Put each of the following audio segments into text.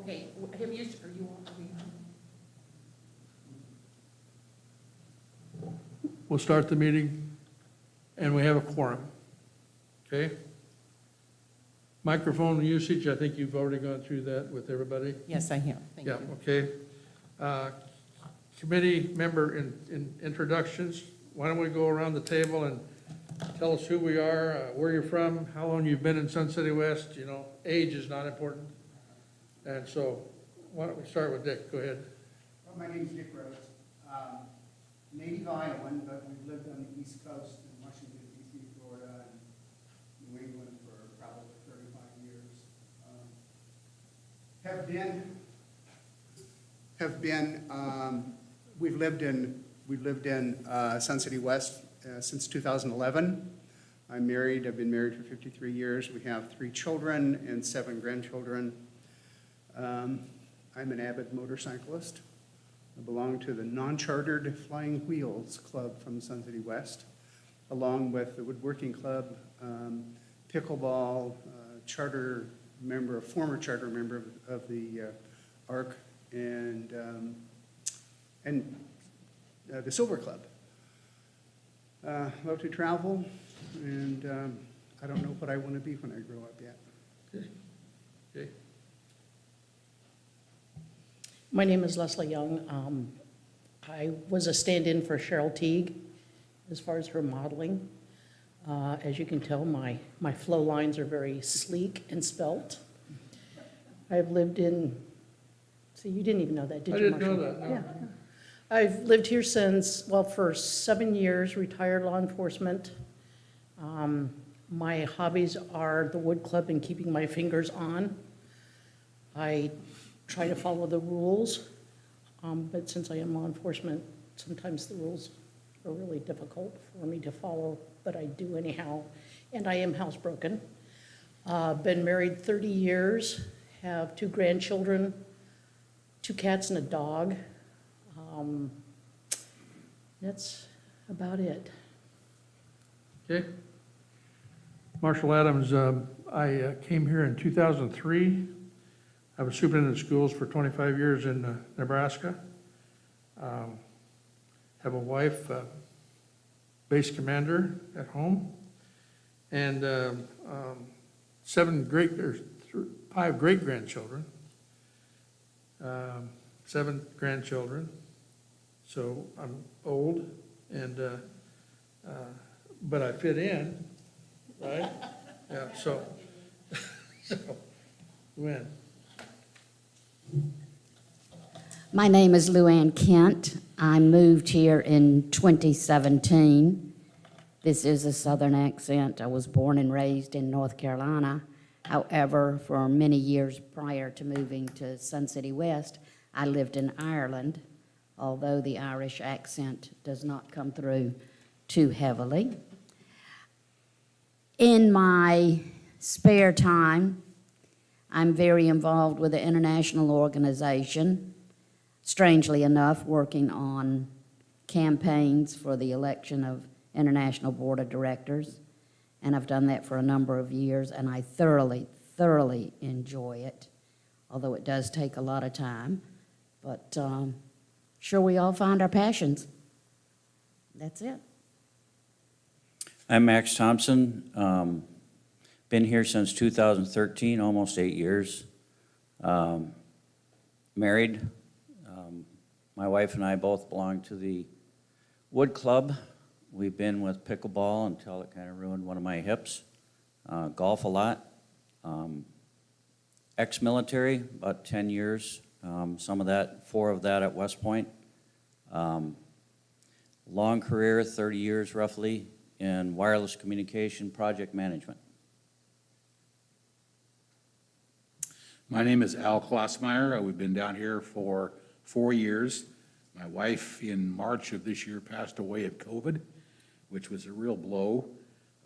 Okay, have you, are you, We'll start the meeting, and we have a quorum. Okay? Microphone usage, I think you've already gone through that with everybody. yes, I have, thank Yeah, you. okay. Committee member in introductions. Why don't we go around the table and tell us who we are, where you're from, how long you've been in Sun City West. You know, age is not important. And so, why don't we start with Dick? Go ahead. Well, my name's Dick Rhodes. Native Iowan, but we've lived on the East Coast in Washington, D.C., Florida, and New England for probably 35 years. We've lived in Sun City West since 2011. I'm married. I've been married for 53 years. We have 3 children and 7 grandchildren. I'm an avid motorcyclist. I belong to the Non-Chartered Flying Wheels Club from Sun City West, along with the Woodworking Club, pickleball, former charter member of the ARC, and the Silver Club. Love to travel, and I don't know what I want to be when I grow up yet. Okay. Okay. My name is Leslie Young. I was a stand-in for Cheryl Teague as far as her modeling. As you can tell, my flow lines are very sleek and svelte. I've lived in, see, you didn't even know that, did I you, didn't know Marshall? that, no. Yeah. I've lived here since, well, for 7 years, retired law enforcement. My hobbies are the wood club and keeping my fingers on. I try to follow the rules, but since I am law enforcement, sometimes the rules are really difficult for me to follow, but I do anyhow, and I am housebroken. Been married 30 years, have 2 grandchildren, 2 cats and a dog. That's about it. Okay. Marshall Adams, I came here in 2003. I was superintendent of schools for 25 years in Nebraska. Have a wife, base commander at home, and 5 great-grandchildren, 7 grandchildren. So I'm old, and but I fit in, right? Yeah. So win. My name is Luann Kent. I moved here in 2017. This is a Southern accent. I was born and raised in North Carolina. However, for many years prior to moving to Sun City West, I lived in Ireland, although the Irish accent does not come through too heavily. In my spare time, I'm very involved with an international organization, strangely enough, working on campaigns for the election of International Board of Directors, and I've done that for a number of years, and I thoroughly, thoroughly enjoy it, although it does take a lot of time, but sure we all find our passions. That's it. I'm Max Thompson. Been here since 2013, almost 8 years. Married. My wife and I both belong to the Wood Club. We've been with pickleball until it kind of ruined one of my hips. Golf a lot. Ex-military, about 10 years. Some of that, 4 of that at West Point. Long career, 30 years roughly, in wireless communication project management. My name is Al Klossmeyer. We've been down here for 4 years. My wife, in March of this year, passed away of COVID, which was a real blow.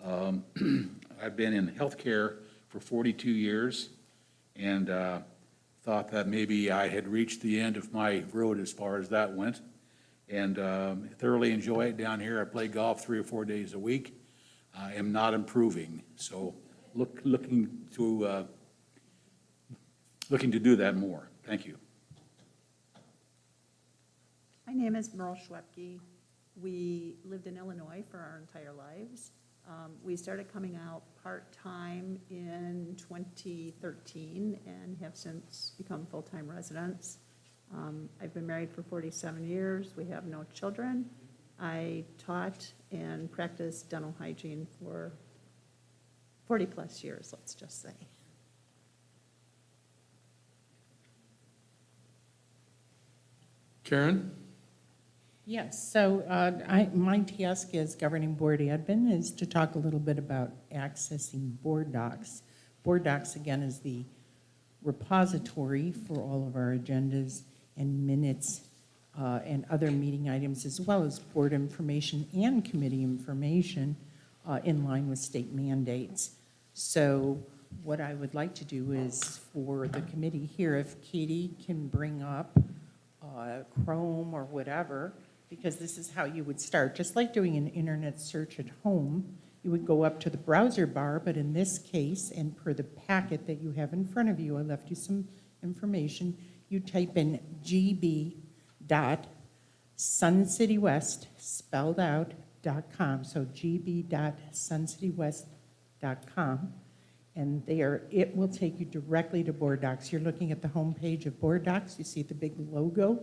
I've been in healthcare for 42 years and thought that maybe I had reached the end of my road as far as that went, and thoroughly enjoy it down here. I play golf 3 or 4 days a week. I am not improving, so looking to looking to do that more. Thank you. My name is Merle Schwepke. We lived in Illinois for our entire lives. We started coming out part-time in 2013 and have since become full-time residents. I've been married for 47 years. We have no children. I taught and practiced dental hygiene for 40-plus years, let's just say. Karen? Yes, so my task as governing board admin is to talk a little bit about accessing BoardDocs. BoardDocs, again, is the repository for all of our agendas and minutes and other meeting items, as well as board information and committee information in line with state mandates. So what I would like to do is for the committee here, if Katie can bring up Chrome or whatever, because this is how you would start. Just like doing an internet search at home, you would go up to the browser bar, but in this case, and per the packet that you have in front of you, I left you some information, you type in gb.suncitywest, spelled out, .com, so gb.suncitywest.com, and there it will take you directly to BoardDocs. You're looking at the home page of BoardDocs, you see the big logo.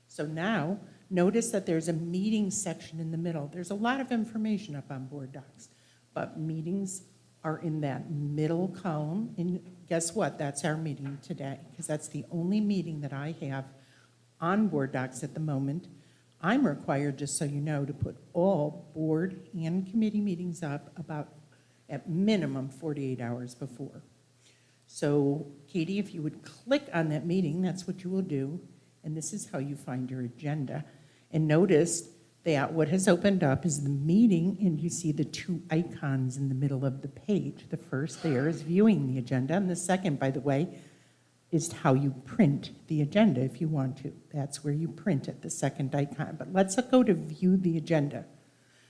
So now, notice that there's a meeting section in the middle. There's a lot of information up on BoardDocs, but meetings are in that middle column, and guess what? That's our meeting today, because that's the only meeting that I have on BoardDocs at the moment. I'm required, just so you know, to put all board and committee meetings up about, at minimum, 48 hours before. So, Katie, if you would click on that meeting, that's what you will do, and this is how you find your agenda. And notice that what has opened up is the meeting, and you see the two icons in the middle of the page. The first there is viewing the agenda, and the second, by the way, is how you print the agenda if you want to. That's where you print it, the second icon. But let's go to view the agenda.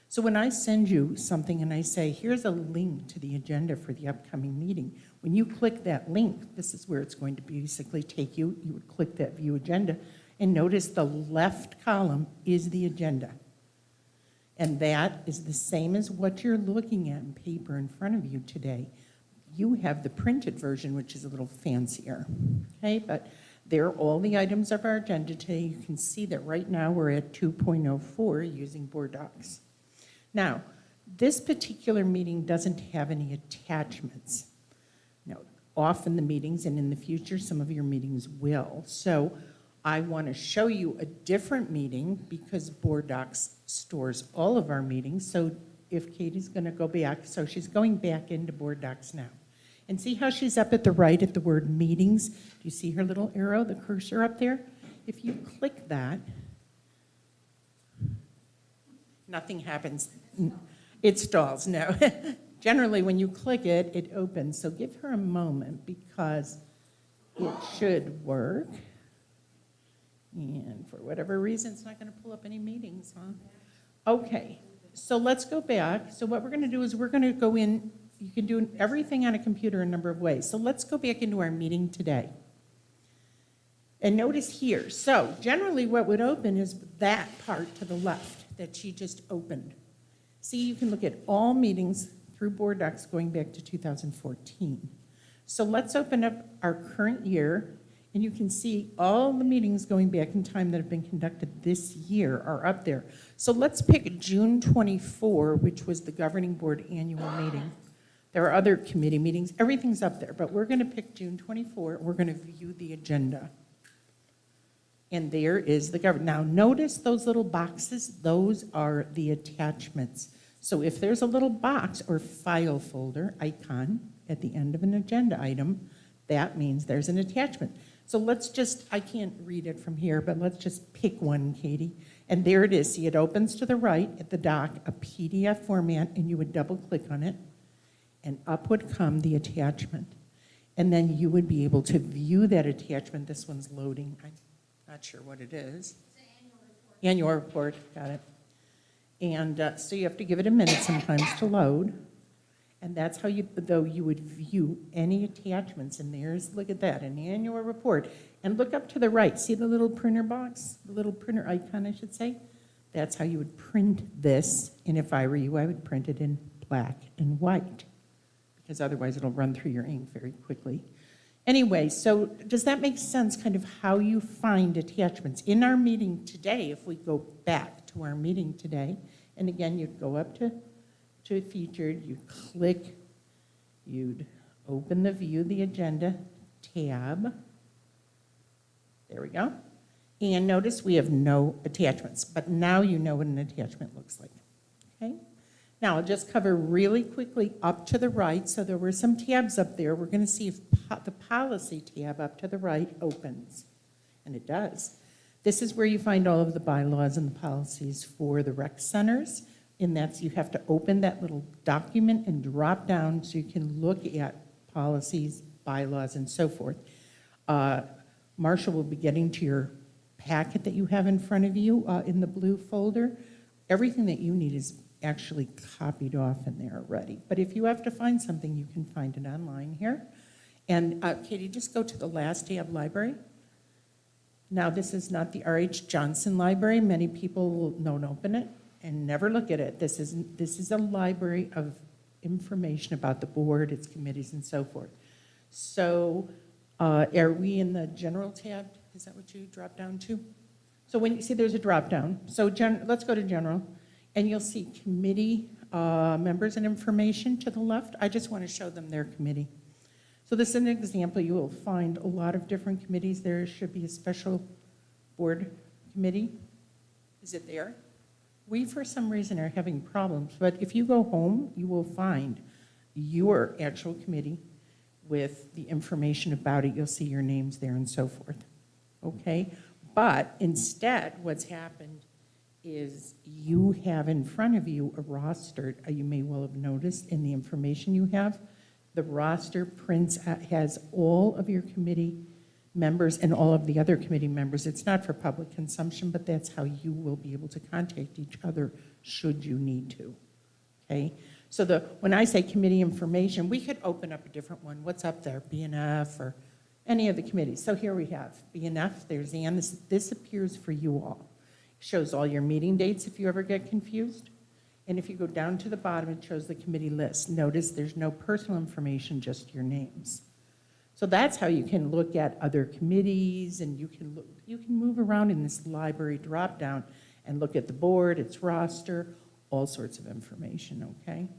So when I send you something and I say, here's a link to the agenda for the upcoming meeting, when you click that link, this is where it's going to basically take you. You would click that view agenda, and notice the left column is the agenda. And that is the same as what you're looking at in paper in front of you today. You have the printed version, which is a little fancier, okay? But there are all the items of our agenda today. You can see that right now we're at 2.04 using BoardDocs. Now, this particular meeting doesn't have any attachments. Now, often the meetings, and in the future, some of your meetings will. So I want to show you a different meeting because BoardDocs stores all of our meetings. So if Katie's going to go back, so she's going back into BoardDocs now. And see how she's up at the right at the word meetings? Do you see her little arrow, the cursor up there? If you click that, nothing happens. It stalls, no. Generally, when you click it, it opens. So give her a moment because it should work. And for whatever reason, it's not going to pull up any meetings, huh? Okay, so let's go back. So what we're going to do is we're going to go in. You can do everything on a computer a number of ways. So let's go back into our meeting today. And notice here, so generally what would open is that part to the left that she just opened. See, you can look at all meetings through BoardDocs going back to 2014. So let's open up our current year, and you can see all the meetings going back in time that have been conducted this year are up there. So let's pick June 24, which was the governing board annual meeting. There are other committee meetings. Everything's up there, but we're going to pick June 24. We're going to view the agenda. And there is the government. Now, notice those little boxes. Those are the attachments. So if there's a little box or file folder icon at the end of an agenda item, that means there's an attachment. So let's just, I can't read it from here, but let's just pick one, Katie. And there it is. See, it opens to the right at the dock, a PDF format, and you would double click on it, and up would come the attachment. And then you would be able to view that attachment. This one's loading. I'm not sure what it is. It's an annual report. Got it. And so you have to give it a minute sometimes to load. And that's how you, though you would view any attachments, and there's, look at that, an annual report. And look up to the right, see the little printer box, the little printer icon, I should say? That's how you would print this, and if I were you, I would print it in black and white, because otherwise it'll run through your ink very quickly. Anyway, so does that make sense, kind of how you find attachments? In our meeting today, if we go back to our meeting today, and again, you'd go up to featured, you click, you'd open the View the Agenda tab. There we go. And notice we have no attachments, but now you know what an attachment looks like, okay? Now, I'll just cover really quickly up to the right. So there were some tabs up there. We're going to see if the policy tab up to the right opens, and it does. This is where you find all of the bylaws and the policies for the rec centers, and that's, you have to open that little document and drop down so you can look at policies, bylaws, and so forth. Marcia will be getting to your packet that you have in front of you in the blue folder. Everything that you need is actually copied off in there already. But if you have to find something, you can find it online here. And Katie, just go to the last tab, Library. Now, this is not the R.H. Johnson Library. Many people don't open it and never look at it. This is a library of information about the board, its committees, and so forth. So are we in the general tab? Is that what you drop down to? So when you see there's a drop down, so let's go to general, and you'll see committee members and information to the left. I just want to show them their committee. So this is an example. You will find a lot of different committees. There should be a special board committee. Is it there? We, for some reason, are having problems, but if you go home, you will find your actual committee with the information about it. You'll see your names there and so forth, okay? But instead, what's happened is you have in front of you a roster. You may well have noticed in the information you have, the roster prints has all of your committee members and all of the other committee members. It's not for public consumption, but that's how you will be able to contact each other should you need to, okay? So when I say committee information, we could open up a different one. What's up there, BNF or any of the committees? So here we have BNF, there's Ann. This appears for you all. It shows all your meeting dates if you ever get confused. And if you go down to the bottom, it shows the committee list. Notice there's no personal information, just your names. So that's how you can look at other committees, and you can move around in this library drop-down and look at the board, its roster, all sorts of information, okay?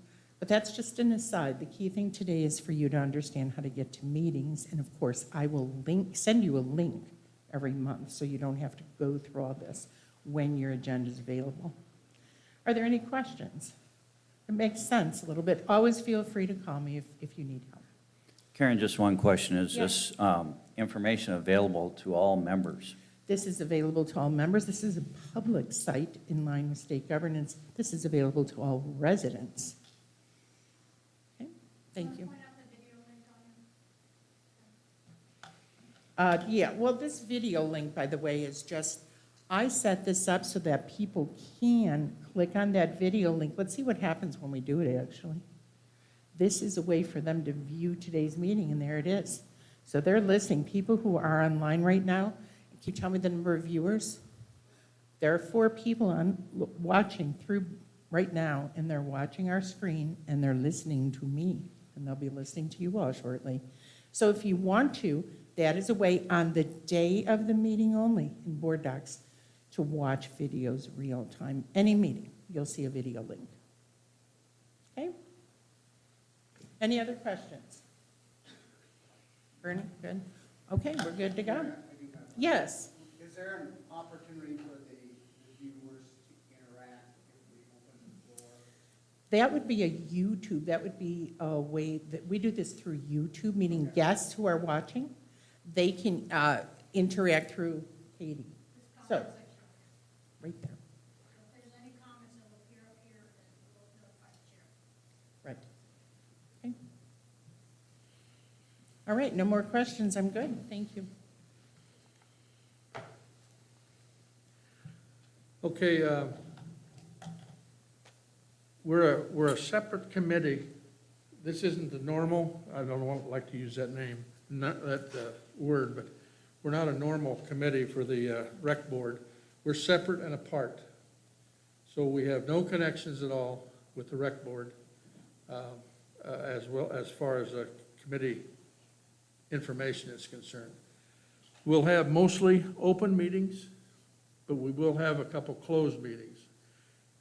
But that's just an aside. The key thing today is for you to understand how to get to meetings, and of course, I will send you a link every month so you don't have to go through all this when your agenda is available. Are there any questions? It makes sense a little bit. Always feel free to call me if you need help. Karen, just one question. Is Yes. this information available to all members? This is available to all members. This is a public site in line with state governance. This is available to all residents. Okay, thank you. Yeah, well, this video link, by the way, is just, I set this up so that people can click on that video link. Let's see what happens when we do it, actually. This is a way for them to view today's meeting, and there it is. So they're listening. People who are online right now, can you tell me the number of viewers? There are 4 people watching through right now, and they're watching our screen, and they're listening to me, and they'll be listening to you all shortly. So if you want to, that is a way on the day of the meeting only in BoardDocs to watch videos real time. Any meeting, you'll see a video link. Okay? Any other questions? Bernie, good? Okay, we're good to go. Yes. Is there an opportunity for the viewers to interact if we open the floor? That would be a YouTube, that would be a way that we do this through YouTube, meaning guests who are watching, they can interact through Katie. So, right there. If there's any comments that will appear up here, then we'll notify the chair. Right. Okay. All right, no more questions. I'm good. Thank you. Okay, we're a separate committee this isn't the normal, I don't like to use that name, not that word, but we're not a normal committee for the rec board. We're separate and apart. So we have no connections at all with the rec board, as well as far as committee information is concerned. We'll have mostly open meetings, but we will have a couple closed meetings.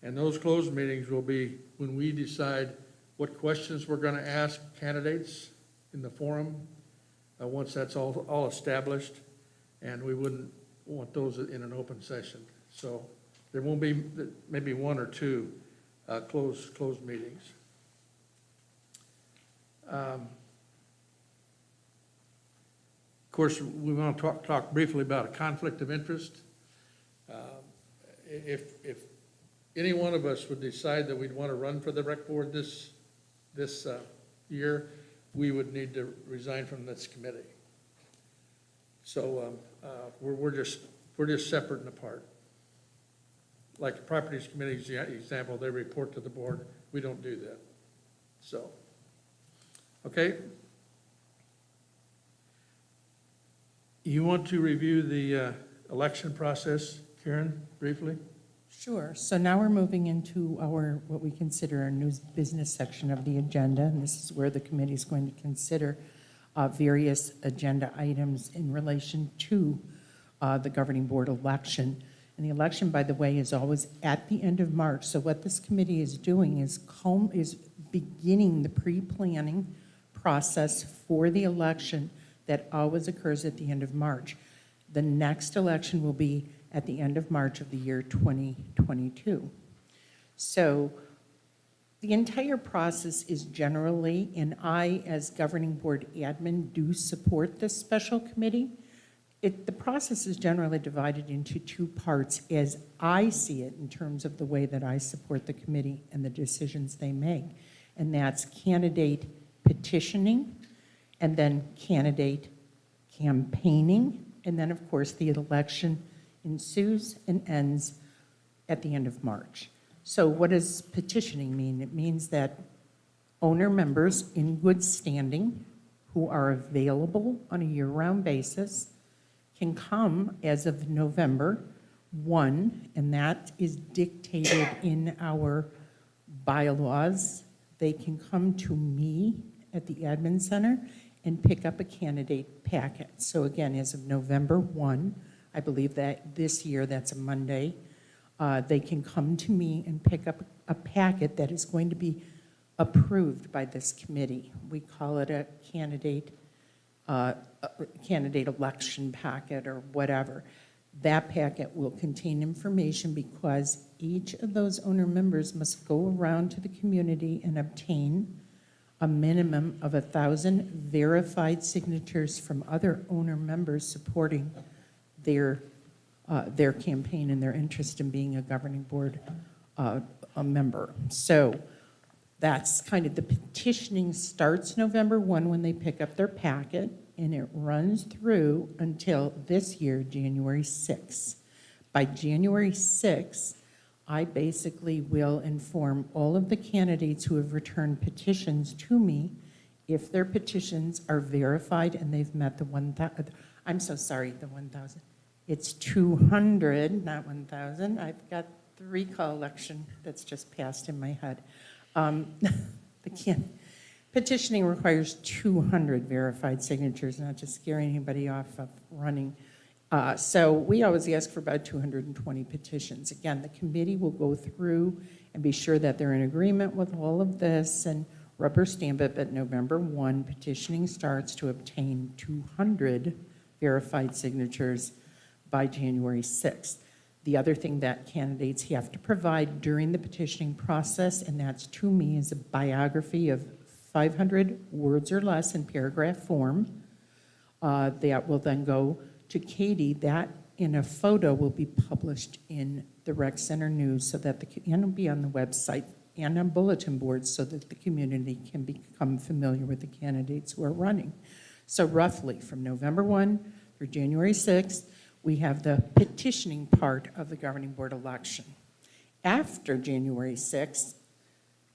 And those closed meetings will be when we decide what questions we're going to ask candidates in the forum, once that's all established, and we wouldn't want those in an open session. So there won't be, maybe one or two closed meetings. Of course, we want to talk briefly about a conflict of interest. If any one of us would decide that we'd want to run for the rec board this year, we would need to resign from this committee. So we're just separate and apart. Like the Properties Committee's example, they report to the board. We don't do that. So, okay. You want to review the election process, Karen, briefly? Sure. So now we're moving into our, what we consider our new business section of the agenda, and this is where the committee is going to consider various agenda items in relation to the governing board election. And the election, by the way, is always at the end of March. So what this committee is doing is beginning the pre-planning process for the election that always occurs at the end of March. The next election will be at the end of March of the year 2022. So the entire process is generally, and I, as governing board admin, do support this special committee. The process is generally divided into two parts as I see it in terms of the way that I support the committee and the decisions they make. And that's candidate petitioning, and then candidate campaigning, and then, of course, the election ensues and ends at the end of March. So what does petitioning mean? It means that owner members in good standing who are available on a year-round basis can come as of November 1, and that is dictated in our bylaws. They can come to me at the admin center and pick up a candidate packet. So again, as of November 1, I believe that this year, that's a Monday, they can come to me and pick up a packet that is going to be approved by this committee. We call it a candidate election packet or whatever. That packet will contain information because each of those owner members must go around to the community and obtain a minimum of 1,000 verified signatures from other owner members supporting their campaign and their interest in being a governing board a member. So that's kind of the petitioning starts November 1 when they pick up their packet, and it runs through until this year, January 6. By January 6, I basically will inform all of the candidates who have returned petitions to me if their petitions are verified and they've met the 1,000, I'm so sorry, the 1,000. It's 200, not 1,000. I've got the recall election that's just passed in my head. Petitioning requires 200 verified signatures, not to scare anybody off of running. So we always ask for about 220 petitions. Again, the committee will go through and be sure that they're in agreement with all of this and rubber stamp it, but November 1, petitioning starts to obtain 200 verified signatures by January 6th. The other thing that candidates have to provide during the petitioning process, and that's to me, is a biography of 500 words or less in paragraph form. That will then go to Katie. That in a photo will be published in the Rec Center News so that and it'll be on the website and on bulletin boards so that the community can become familiar with the candidates who are running. So roughly from November 1 through January 6th, we have the petitioning part of the governing board election. After January 6th,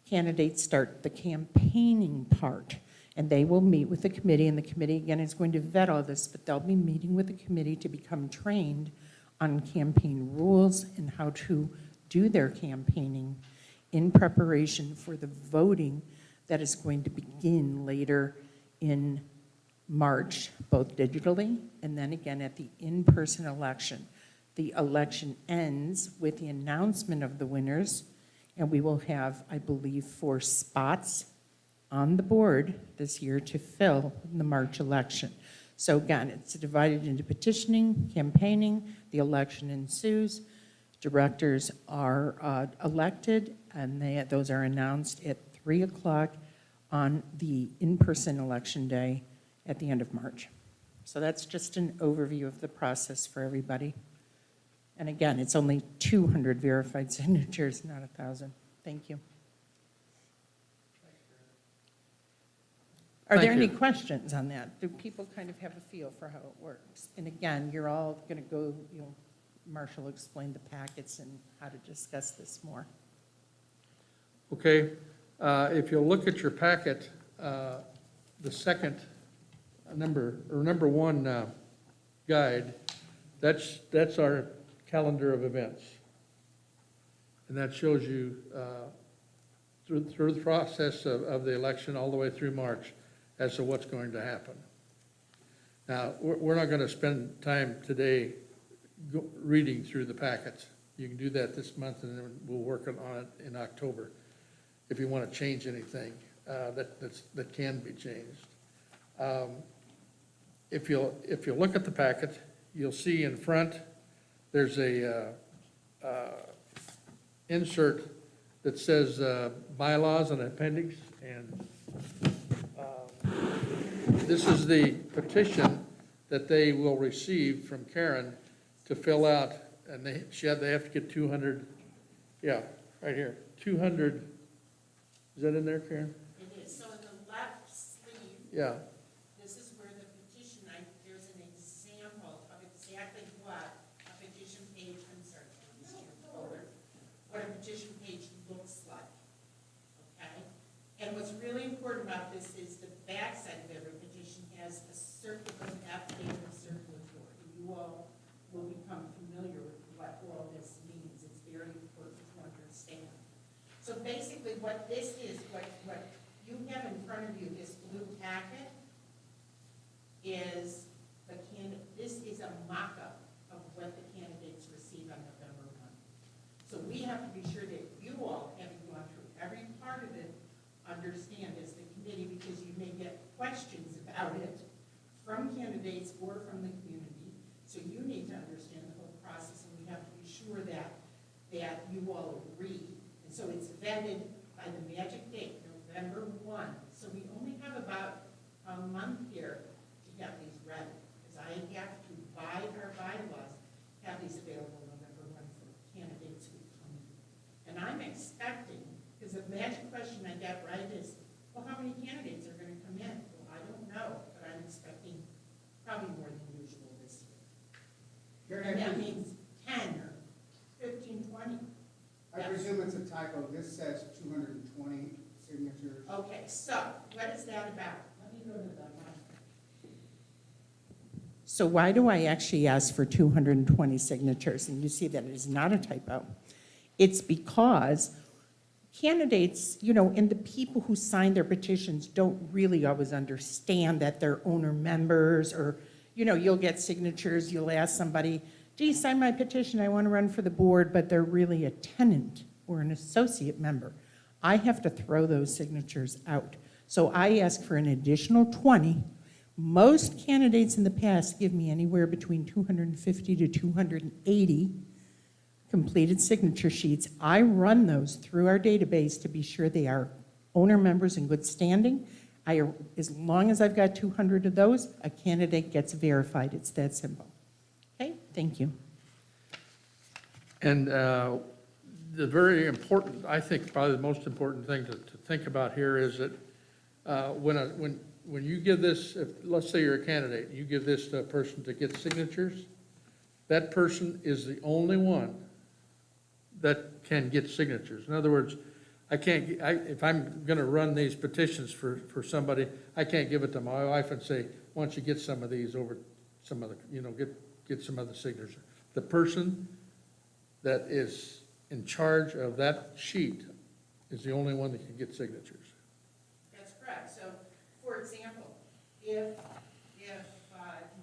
candidates start the campaigning part. And they will meet with the committee, and the committee, again, is going to vet all this, but they'll be meeting with the committee to become trained on campaign rules and how to do their campaigning in preparation for the voting that is going to begin later in March, both digitally and then again at the in-person election. The election ends with the announcement of the winners, and we will have, I believe, 4 spots on the board this year to fill in the March election. So again, it's divided into petitioning, campaigning, the election ensues, directors are elected, and those are announced at 3 o'clock on the in-person election day at the end of March. So that's just an overview of the process for everybody. And again, it's only 200 verified signatures, not 1,000. Thank you. Are there Thank any you. questions on that? Do people kind of have a feel for how it works? And again, you're all going to go, Marshall explained the packets and how to discuss this more. Okay, if you'll look at your packet, the second number 1 guide, that's our calendar of events. And that shows you through the process of the election all the way through March as to what's going to happen. Now, we're not going to spend time today reading through the packets. You can do that this month, and then we'll work on it in October if you want to change anything that can be changed. If you'll look at the packet, you'll see in front there's a insert that says bylaws and appendix, and this is the petition that they will receive from Karen to fill out, and they have to get 200, yeah, right here, 200, is that in there, Karen? It is. So in the left sleeve, Yeah, this is where the petition, there's an example of exactly what a petition page, what a petition page looks like, okay? And what's really important about this is the backside of every petition has a circular affidavit of circulatory. You all will become familiar with what all this means. It's very important to understand. So basically what this is, what you have in front of you, this blue packet, is this is a mock-up of what the candidates receive on November 1. So we have to be sure that you all, having gone through every part of it, understand as the committee, because you may get questions about it from candidates or from the community. So you need to understand the whole process, and we have to be sure that you all agree. And so it's vetted by the magic date, November 1. So we only have about a month here to get these ready, because I have to, by our bylaws, have these available November 1 for candidates who come in. And I'm expecting, because the magic question I get right is, well, how many candidates are going to come in? Well, I don't know, but I'm expecting probably more than usual this year. And that means 10 or 15, 20. I presume it's a typo. This says 220 signatures. Okay, so what is that about? Let me go to the one. So why do I actually ask for 220 signatures? And you see that it is not a typo. It's because candidates, and the people who sign their petitions don't really always understand that they're owner members, or, you'll get signatures, you'll ask somebody, gee, sign my petition, I want to run for the board, but they're really a tenant or an associate member. I have to throw those signatures out. So I ask for an additional 20. Most candidates in the past give me anywhere between 250 to 280 completed signature sheets. I run those through our database to be sure they are owner members in good standing. As long as I've got 200 of those, a candidate gets verified. It's that simple. Okay, thank you. and the very important, I think probably the most important thing to think about here is that when you give this, let's say you're a candidate, you give this to a person to get signatures, that person is the only one that can get signatures. In other words, if I'm gonna run these petitions for somebody, I can't give it to my wife and say, why don't you get some of these over some other, get some other signature. The person that is in charge of that sheet is the only one that can get signatures. That's correct. So, for example, if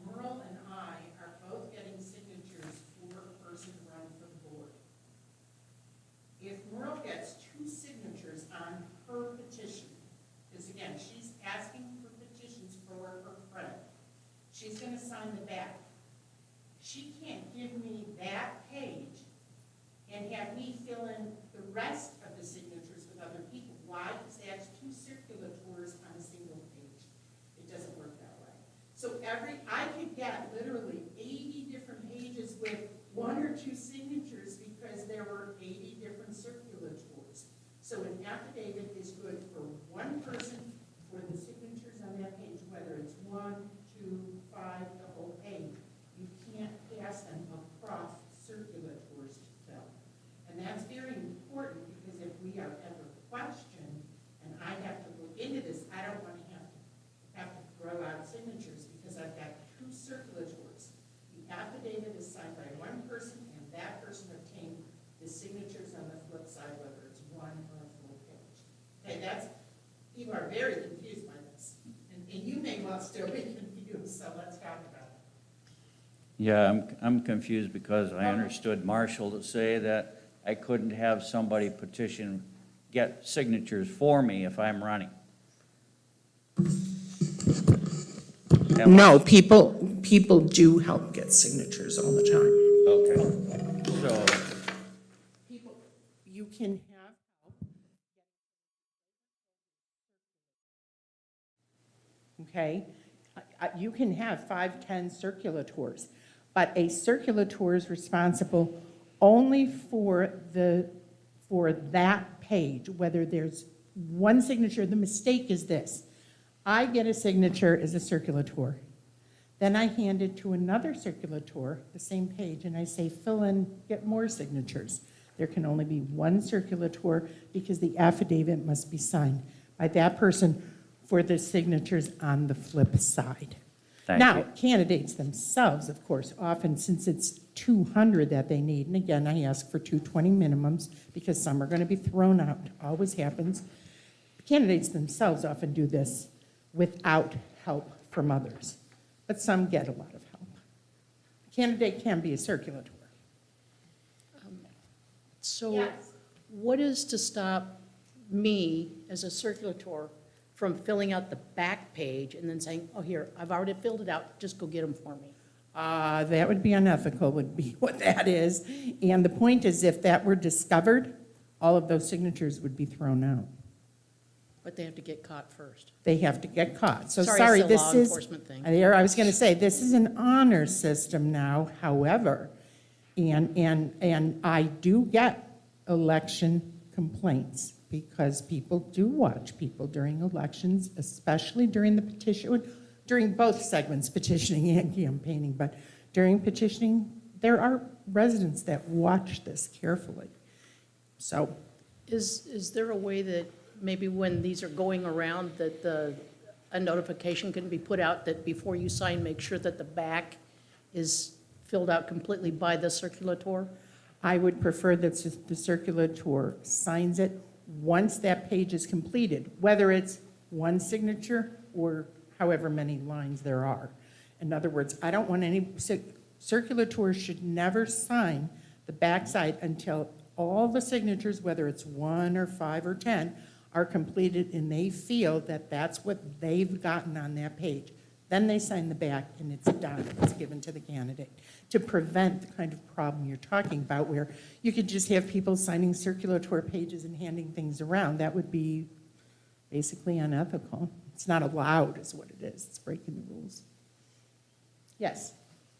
Merle and I are both getting signatures for a person running for the board, if Merle gets 2 signatures on her petition, because again, she's asking for petitions for her friend, she's gonna sign the back. She can't give me that page and have me fill in the rest of the signatures with other people. Why? Because that's 2 circulators on a single page. It doesn't work that way. So I could get literally 80 different pages with 1 or 2 signatures because there were 80 different circulators. So an affidavit is good for one person for the signatures on that page, whether it's 1, 2, 5, the whole page. You can't pass them across circulators to fill. And that's very important because if we are ever questioned and I have to look into this, I don't want to have to throw out signatures because I've got 2 circulators. The affidavit is signed by one person and that person obtained the signatures on the flip side, whether it's 1 or a full page. Okay, people are very confused by this. And you may well still be confused, so let's talk about it. Yeah, I'm confused because I understood Marshall to say that I couldn't have somebody get signatures for me if I'm running. No, people do help get signatures all the time. Okay. So, People, you can have help. Okay? You can have 5, 10 circulators, but a circulator is responsible only for that page, whether there's one signature. The mistake is this. I get a signature as a circulator. Then I hand it to another circulator, the same page, and I say, fill in, get more signatures. There can only be one circulator because the affidavit must be signed by that person for the signatures on the flip side. Thank Now, you. candidates themselves, of course, often since it's 200 that they need, and again, I ask for 220 minimums because some are going to be thrown out, always happens. Candidates themselves often do this without help from others, but some get a lot of help. A candidate can be a circulator. So Yes. what is to stop me as a circulator from filling out the back page and then saying, oh, here, I've already filled it out, just go get them for me? That would be unethical, would be what that is. And the point is, if that were discovered, all of those signatures would be thrown out. But they have to get caught first. They have to get caught. So Sorry, sorry, it's a this law is. enforcement thing. I was going to say, this is an honor system now, however, and I do get election complaints because people do watch people during elections, especially during the petition, during both segments, petitioning and campaigning, but during petitioning, there are residents that watch this carefully. So, Is there a way that maybe when these are going around, that a notification can be put out that before you sign, make sure that the back is filled out completely by the circulator? I would prefer that the circulator signs it once that page is completed, whether it's one signature or however many lines there are. In other words, I don't want circulators should never sign the backside until all the signatures, whether it's 1 or 5 or 10, are completed and they feel that that's what they've gotten on that page. Then they sign the back and it's done. It's given to the candidate to prevent the kind of problem you're talking about where you could just have people signing circulator pages and handing things around. That would be basically unethical. It's not allowed is what it is. It's breaking the rules. Yes.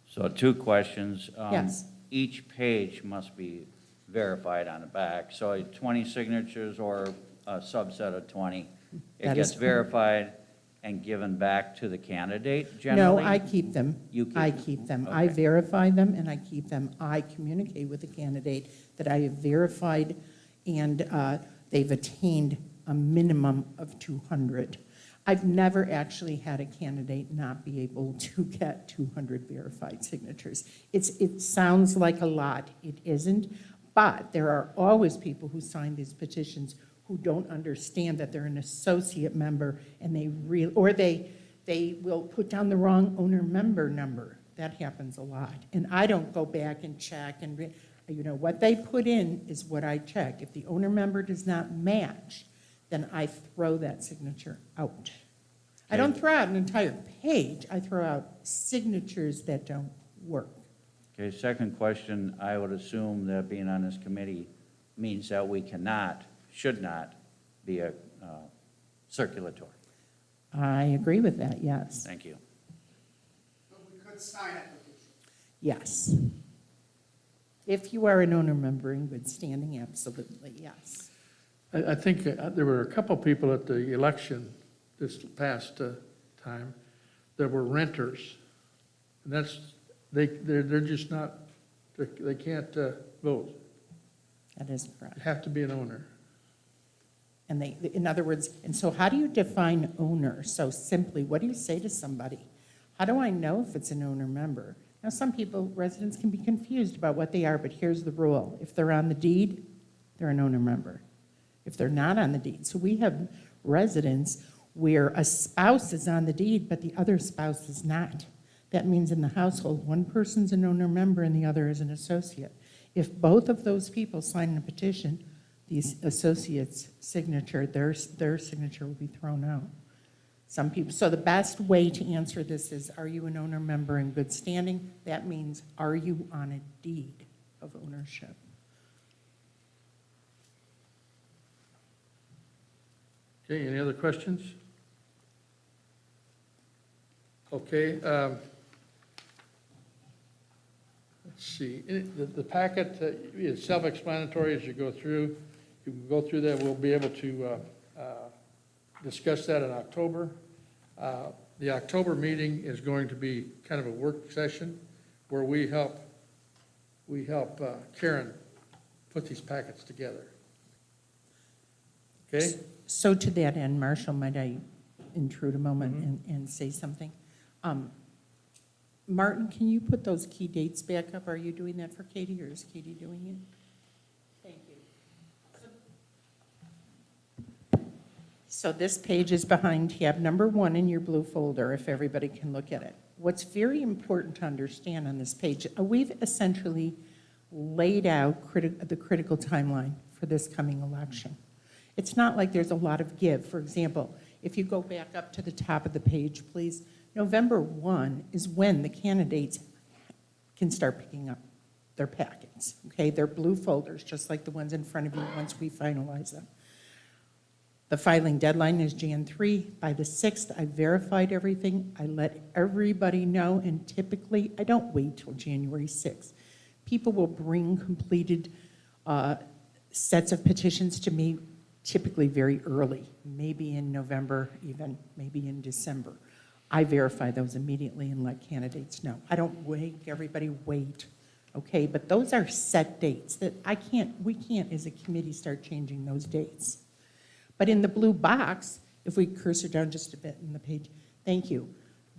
So 2 questions. Yes. Each page must be verified on the back. So 20 signatures or a subset of 20, it That is gets verified and given back to the candidate No, generally? I keep them. You keep I them? keep them. I Okay. verify them and I keep them. I communicate with the candidate that I have verified and they've attained a minimum of 200. I've never actually had a candidate not be able to get 200 verified signatures. It sounds like a lot, it isn't, but there are always people who sign these petitions who don't understand that they're an associate member, and they will put down the wrong owner member number. That happens a lot. And I don't go back and check and, what they put in is what I check. If the owner member does not match, then I throw that signature out. I don't throw out an entire page, I throw out signatures that don't work. Okay, second question, I would assume that being on this committee means that we should not be a circulatory. I agree with that, yes. Thank you. But we could sign it. Yes. If you are an owner member in good standing, absolutely, yes. I think there were a couple people at the election this past time that were renters. And they're just not, they can't vote. That is correct. You have to be an owner. And in other words, and so how do you define owner? So simply, what do you say to somebody? How do I know if it's an owner member? Now, some people, residents can be confused about what they are, but here's the rule. If they're on the deed, they're an owner member. If they're not on the deed. So we have residents where a spouse is on the deed, but the other spouse is not. That means in the household, one person's an owner member and the other is an associate. If both of those people sign a petition, the associate's signature, their signature will be thrown out. Some people, so the best way to answer this is, are you an owner member in good standing? That means, are you on a deed of ownership? Okay, any other questions? Okay, let's see, the packet is self-explanatory as you go through. You can go through that, we'll be able to discuss that in October. The October meeting is going to be kind of a work session where we help Karen put these packets together. Okay? So to that end, Marshall, might I intrude a moment and say something? Martin, can you put those key dates back up? Are you doing that for Katie, or is Katie doing it? Thank you. So this page is behind tab number 1 in your blue folder, if everybody can look at it. What's very important to understand on this page, we've essentially laid out the critical timeline for this coming election. It's not like there's a lot of give. For example, if you go back up to the top of the page, please, November 1 is when the candidates can start picking up their packets, okay? They're blue folders, just like the ones in front of you once we finalize them. The filing deadline is Jan 3. By the 6th, I verified everything. I let everybody know, and typically, I don't wait till January 6th. People will bring completed sets of petitions to me typically very early, maybe in November even, maybe in December. I verify those immediately and let candidates know. I don't make everybody wait, okay? But those are set dates that we can't as a committee start changing those dates. But in the blue box, if we cursor down just a bit in the page, thank you.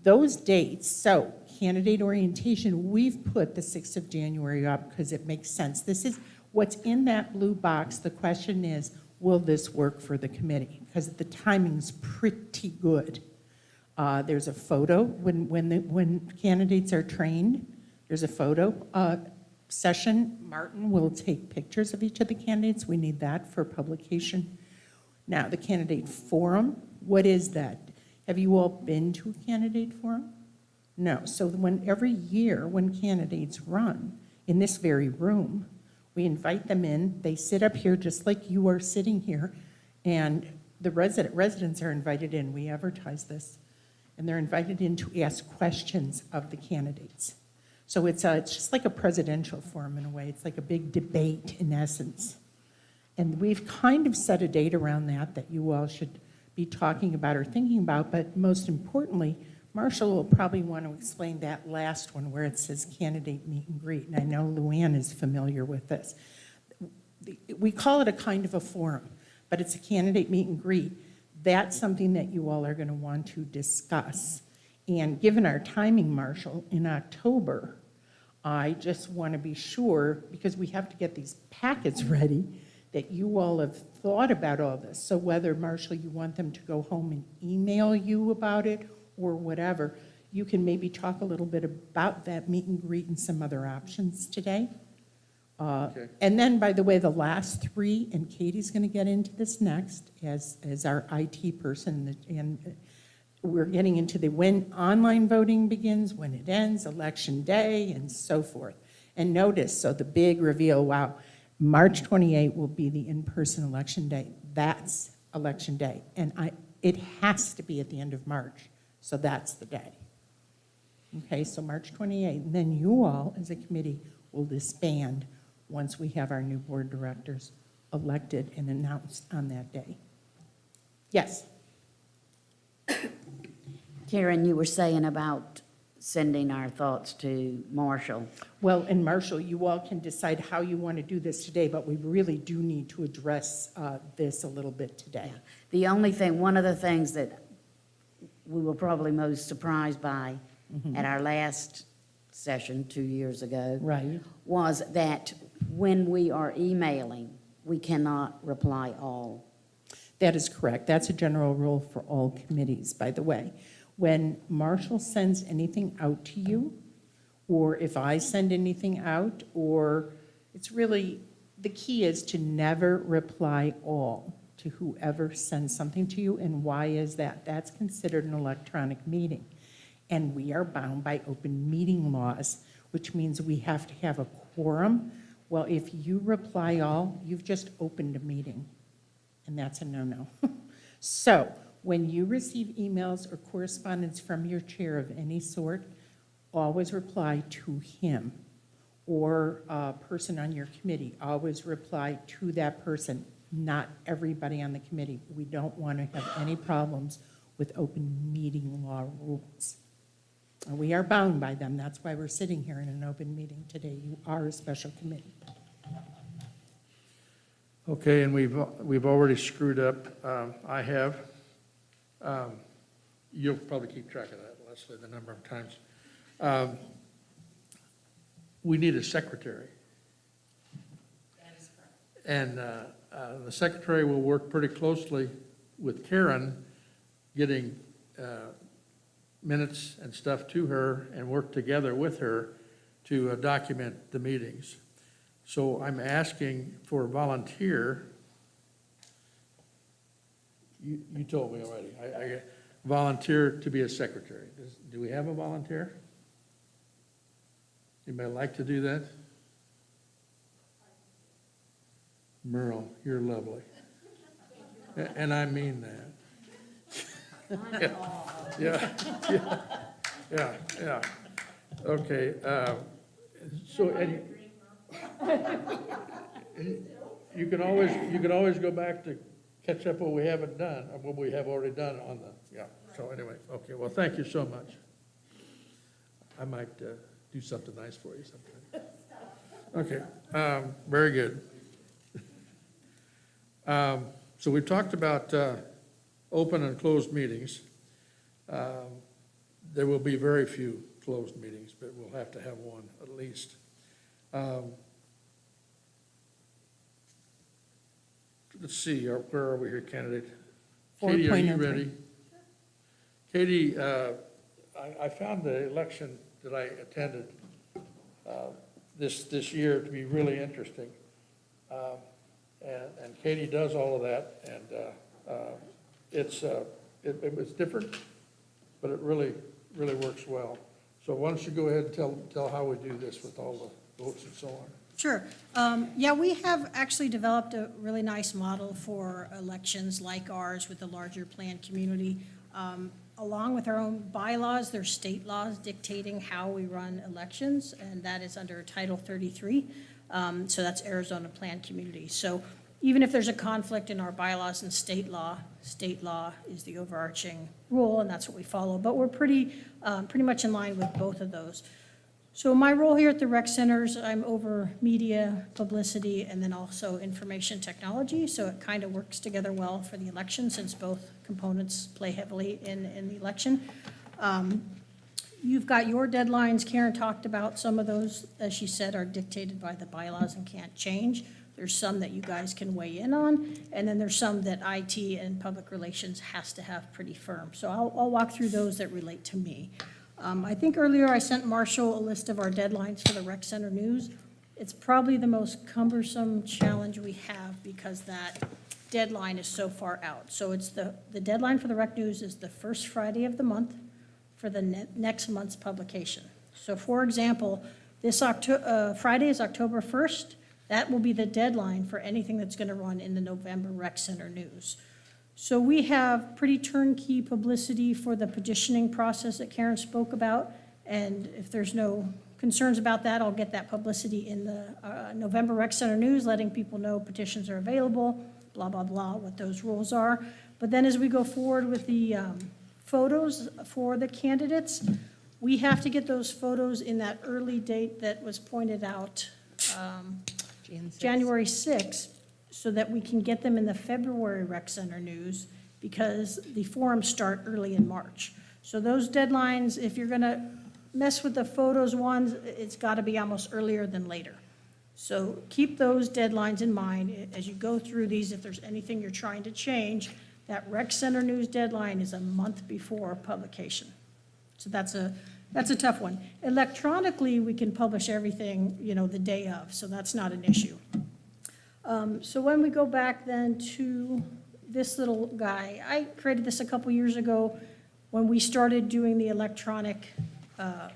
Those dates, so candidate orientation, we've put the 6th of January up because it makes sense. This is what's in that blue box. The question is, will this work for the committee? Because the timing's pretty good. There's a photo when candidates are trained. There's a photo session. Martin will take pictures of each of the candidates. We need that for publication. Now, the candidate forum, what is that? Have you all been to a candidate forum? No. So every year when candidates run in this very room, we invite them in. They sit up here just like you are sitting here, and the residents are invited in. We advertise this, and they're invited in to ask questions of the candidates. So it's just like a presidential forum in a way. It's like a big debate in essence. And we've kind of set a date around that you all should be talking about or thinking about, but most importantly, Marshall will probably want to explain that last one where it says candidate meet and greet, and I know Luann is familiar with this. We call it a kind of a forum. but it's a candidate meet and greet. That's something that you all are going to want to discuss. And given our timing, Marshall, in October, I just want to be sure, because we have to get these packets ready, that you all have thought about all this. So whether, Marshall, you want them to go home and email you about it or whatever, you can maybe talk a little bit about that meet and greet and some other options today. Okay. And then, by the way, the last three, and Katie's going to get into this next as our IT person, and we're getting into the when online voting begins, when it ends, election day, and so forth. And notice, so the big reveal, wow, March 28 will be the in-person election day. That's election day. And it has to be at the end of March, so that's the day. Okay, so March 28, and then you all, as a committee, will disband once we have our new board directors elected and announced on that day. Yes? Karen, you were saying about sending our thoughts to Marshall. Well, and Marshall, you all can decide how you want to do this today, but we really do need to address this a little bit today. The only thing, one of the things that we were probably most surprised by at our last session 2 years ago Right. was that when we are emailing, we cannot reply all. That is correct. That's a general rule for all committees, by the way. When Marshall sends anything out to you, or if I send anything out, or it's really, the key is to never reply all to whoever sends something to you. And why is that? That's considered an electronic meeting. And we are bound by open meeting laws, which means we have to have a quorum. Well, if you reply all, you've just opened a meeting, and that's a no-no. So when you receive emails or correspondence from your chair of any sort, always reply to him, or a person on your committee, always reply to that person, not everybody on the committee. We don't want to have any problems with open meeting law rules. And we are bound by them. That's why we're sitting here in an open meeting today. You are a special committee. Okay, and we've already screwed up. I have. You'll probably keep track of that, Leslie, the number of times. We need a secretary. That is correct. And the secretary will work pretty closely with Karen, getting minutes and stuff to her and work together with her to document the meetings. So I'm asking for a volunteer. You told me already. I volunteer to be a secretary. Do we have a volunteer? Anybody like to do that? Merle, you're lovely. And I mean that. Yeah. Okay, so, and you can always go back to catch up what we haven't done, or what we have already done on the, so anyway, okay, well, thank you so much. I might do something nice for you sometime. Okay, very good. So we've talked about open and closed meetings. There will be very few closed meetings, but we'll have to have one at least. Let's see, where are we here, candidate? Katie, are you 4.03. ready? Katie, I found the election that I attended this year to be really interesting. And Katie does all of that, and it was different, but it really works well. So why don't you go ahead and tell how we do this with all the votes and so on. Sure. Yeah, we have actually developed a really nice model for elections like ours with the larger planned community. Along with our own bylaws, there's state laws dictating how we run elections, and that is under Title 33. So that's Arizona Planned Community. So even if there's a conflict in our bylaws and state law is the overarching rule, and that's what we follow. But we're pretty much in line with both of those. So my role here at the rec centers, I'm over media, publicity, and then also information technology. So it kind of works together well for the election since both components play heavily in the election. You've got your deadlines. Karen talked about some of those, as she said, are dictated by the bylaws and can't change. There's some that you guys can weigh in on, and then there's some that IT and public relations has to have pretty firm. So I'll walk through those that relate to me. I think earlier I sent Marshall a list of our deadlines for the rec center news. It's probably the most cumbersome challenge we have because that deadline is so far out. So it's the deadline for the rec news is the first Friday of the month for the next month's publication. So for example, this Friday is October 1st. That will be the deadline for anything that's going to run in the November rec center news. So we have pretty turnkey publicity for the petitioning process that Karen spoke about. And if there's no concerns about that, I'll get that publicity in the November rec center news, letting people know petitions are available, blah, blah, blah, what those rules are. But then as we go forward with the photos for the candidates, we have to get those photos in that early date that was pointed out, January 6th, so that we can get them in the February rec center news because the forums start early in March. So those deadlines, if you're gonna mess with the photos ones, it's gotta be almost earlier than later. So keep those deadlines in mind as you go through these. If there's anything you're trying to change, that rec center news deadline is a month before publication. So that's a tough one. Electronically, we can publish everything, the day of, so that's not an issue. So when we go back then to this little guy, I created this a couple years ago when we started doing the electronic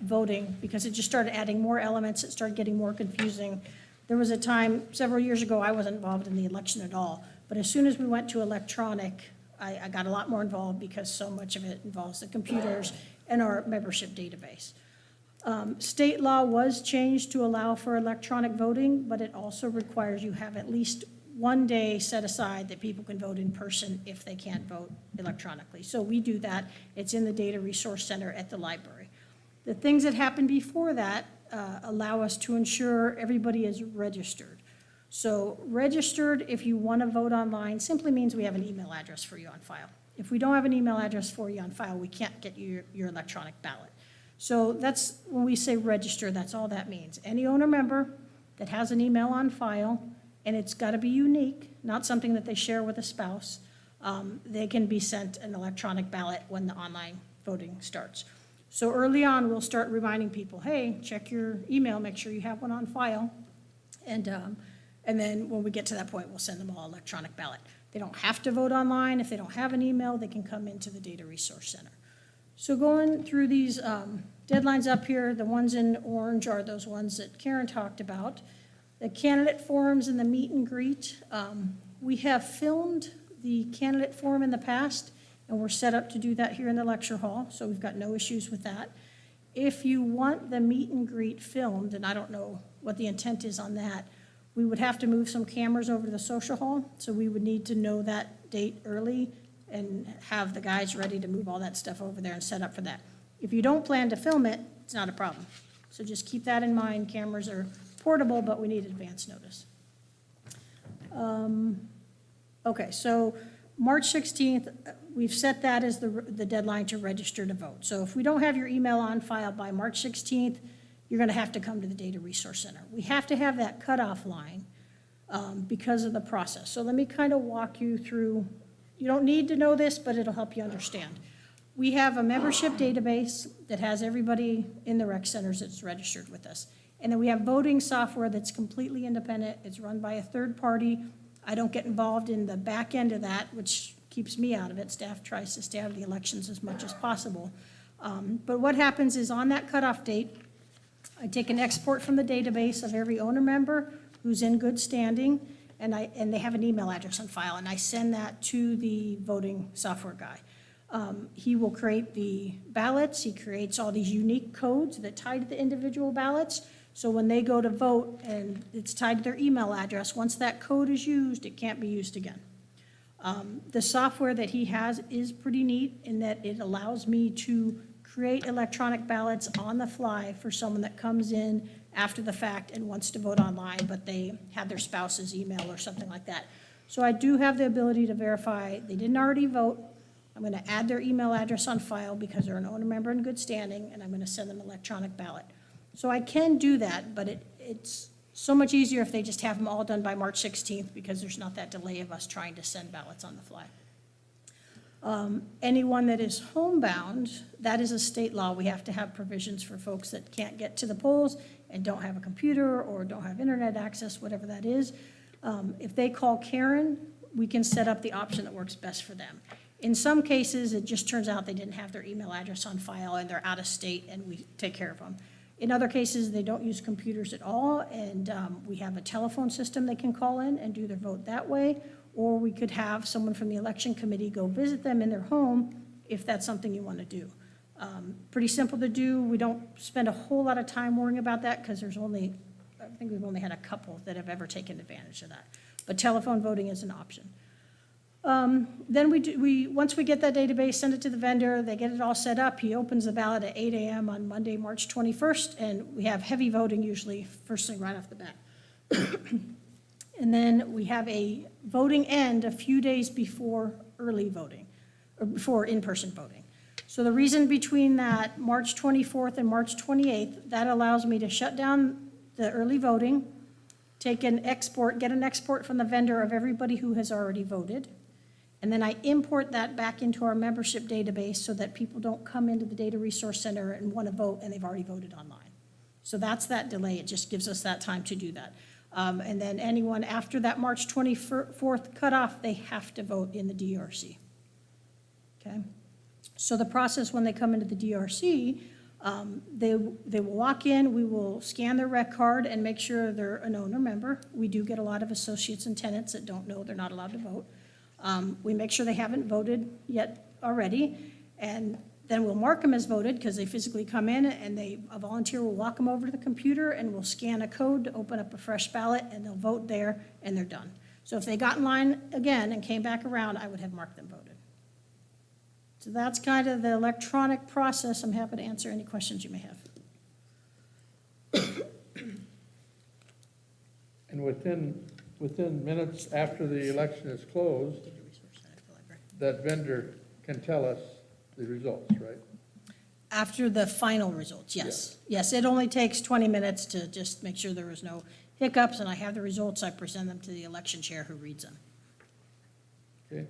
voting because it just started adding more elements. It started getting more confusing. There was a time several years ago I wasn't involved in the election at all, but as soon as we went to electronic, I got a lot more involved because so much of it involves the computers and our membership database. State law was changed to allow for electronic voting, but it also requires you have at least one day set aside that people can vote in person if they can't vote electronically. So we do that. It's in the Data Resource Center at the library. The things that happened before that allow us to ensure everybody is registered. So registered, if you want to vote online, simply means we have an email address for you on file. If we don't have an email address for you on file, we can't get you your electronic ballot. So that's, when we say register, that's all that means. Any owner member that has an email on file, and it's got to be unique, not something that they share with a spouse, they can be sent an electronic ballot when the online voting starts. So early on, we'll start reminding people, hey, check your email, make sure you have one on file. And then when we get to that point, we'll send them all electronic ballot. They don't have to vote online. If they don't have an email, they can come into the Data Resource Center. So going through these deadlines up here, the ones in orange are those ones that Karen talked about. The candidate forums and the meet and greet. We have filmed the candidate forum in the past, and we're set up to do that here in the lecture hall, so we've got no issues with that. If you want the meet and greet filmed, and I don't know what the intent is on that, we would have to move some cameras over to the social hall, so we would need to know that date early and have the guys ready to move all that stuff over there and set up for that. If you don't plan to film it, it's not a problem. So just keep that in mind. Cameras are portable, but we need advance notice. Okay, so March 16th, we've set that as the deadline to register to vote. So if we don't have your email on file by March 16th, you're going to have to come to the Data Resource Center. We have to have that cutoff line because of the process. So let me kind of walk you through. You don't need to know this, but it'll help you understand. We have a membership database that has everybody in the rec centers that's registered with us. And then we have voting software that's completely independent. It's run by a third party. I don't get involved in the back end of that, which keeps me out of it. Staff tries to stay out of the elections as much as possible. But what happens is on that cutoff date, I take an export from the database of every owner member who's in good standing, and they have an email address on file, and I send that to the voting software guy. He will create the ballots. He creates all these unique codes that tie to the individual ballots. So when they go to vote and it's tied to their email address, once that code is used, it can't be used again. The software that he has is pretty neat in that it allows me to create electronic ballots on the fly for someone that comes in after the fact and wants to vote online, but they have their spouse's email or something like that. So I do have the ability to verify they didn't already vote. I'm going to add their email address on file because they're an owner member in good standing, and I'm going to send them an electronic ballot. So I can do that, but it's so much easier if they just have them all done by March 16th because there's not that delay of us trying to send ballots on the fly. Anyone that is homebound, that is a state law. We have to have provisions for folks that can't get to the polls and don't have a computer or don't have internet access, whatever that is. If they call Karen, we can set up the option that works best for them. In some cases, it just turns out they didn't have their email address on file and they're out of state and we take care of them. In other cases, they don't use computers at all and we have a telephone system they can call in and do their vote that way. Or we could have someone from the election committee go visit them in their home if that's something you want to do. Pretty simple to do. We don't spend a whole lot of time worrying about that because I think we've only had a couple that have ever taken advantage of that. But telephone voting is an option. Then once we get that database, send it to the vendor, they get it all set up. He opens the ballot at 8 a.m. on Monday, March 21st, and we have heavy voting usually first thing right off the bat. And then we have a voting end a few days before early voting, or before in-person voting. So the reason between that March 24th and March 28th, that allows me to shut down the early voting, get an export from the vendor of everybody who has already voted, and then I import that back into our membership database so that people don't come into the Data Resource Center and want to vote and they've already voted online. So that's that delay. It just gives us that time to do that. And then anyone after that March 24th cutoff, they have to vote in the DRC. Okay? So the process when they come into the DRC, they will walk in, we will scan their rec card and make sure they're an owner member. We do get a lot of associates and tenants that don't know they're not allowed to vote. We make sure they haven't voted yet already, and then we'll mark them as voted because they physically come in and a volunteer will walk them over to the computer and we'll scan a code to open up a fresh ballot and they'll vote there and they're done. So if they got in line again and came back around, I would have marked them voted. So that's kind of the electronic process. I'm happy to answer any questions you may have. And within minutes after the election is closed, that vendor can tell us the results, right? After the final results, yes. Yes, it only takes 20 minutes to just make sure there was no hiccups, and I have the results. I present them to the election chair who reads them. Okay.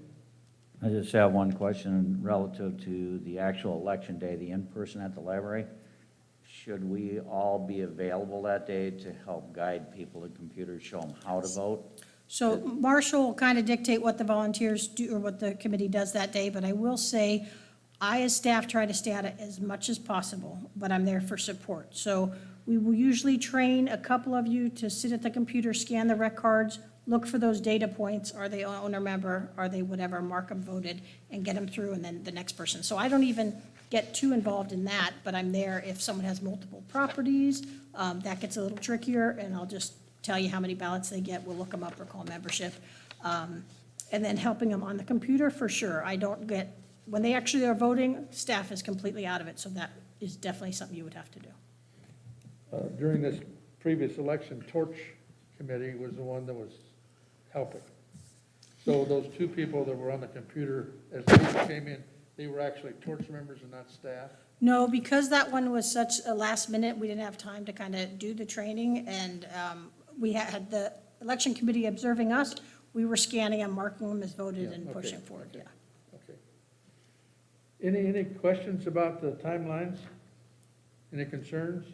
I just have one question relative to the actual election day, the in-person at the library. Should we all be available that day to help guide people to computers, show them how to vote? So Marshall will kind of dictate what the volunteers do or what the committee does that day, but I will say, I as staff try to stay at it as much as possible, but I'm there for support. So we will usually train a couple of you to sit at the computer, scan the rec cards, look for those data points. Are they owner member? Are they whatever? Mark them voted and get them through and then the next person. So I don't even get too involved in that, but I'm there if someone has multiple properties. That gets a little trickier and I'll just tell you how many ballots they get. We'll look them up or call membership. And then helping them on the computer for sure. I don't get, when they actually are voting, staff is completely out of it. So that is definitely something you would have to do. During this previous election, Torch Committee was the one that was helping. So those two people that were on the computer, as they came in, they were actually Torch members and not staff? No, because that one was such a last minute, we didn't have time to kind of do the training, and we had the election committee observing us. We were scanning and marking them as voted Yeah, and okay, pushing forward, yeah. Okay. Any questions about the timelines? Any concerns?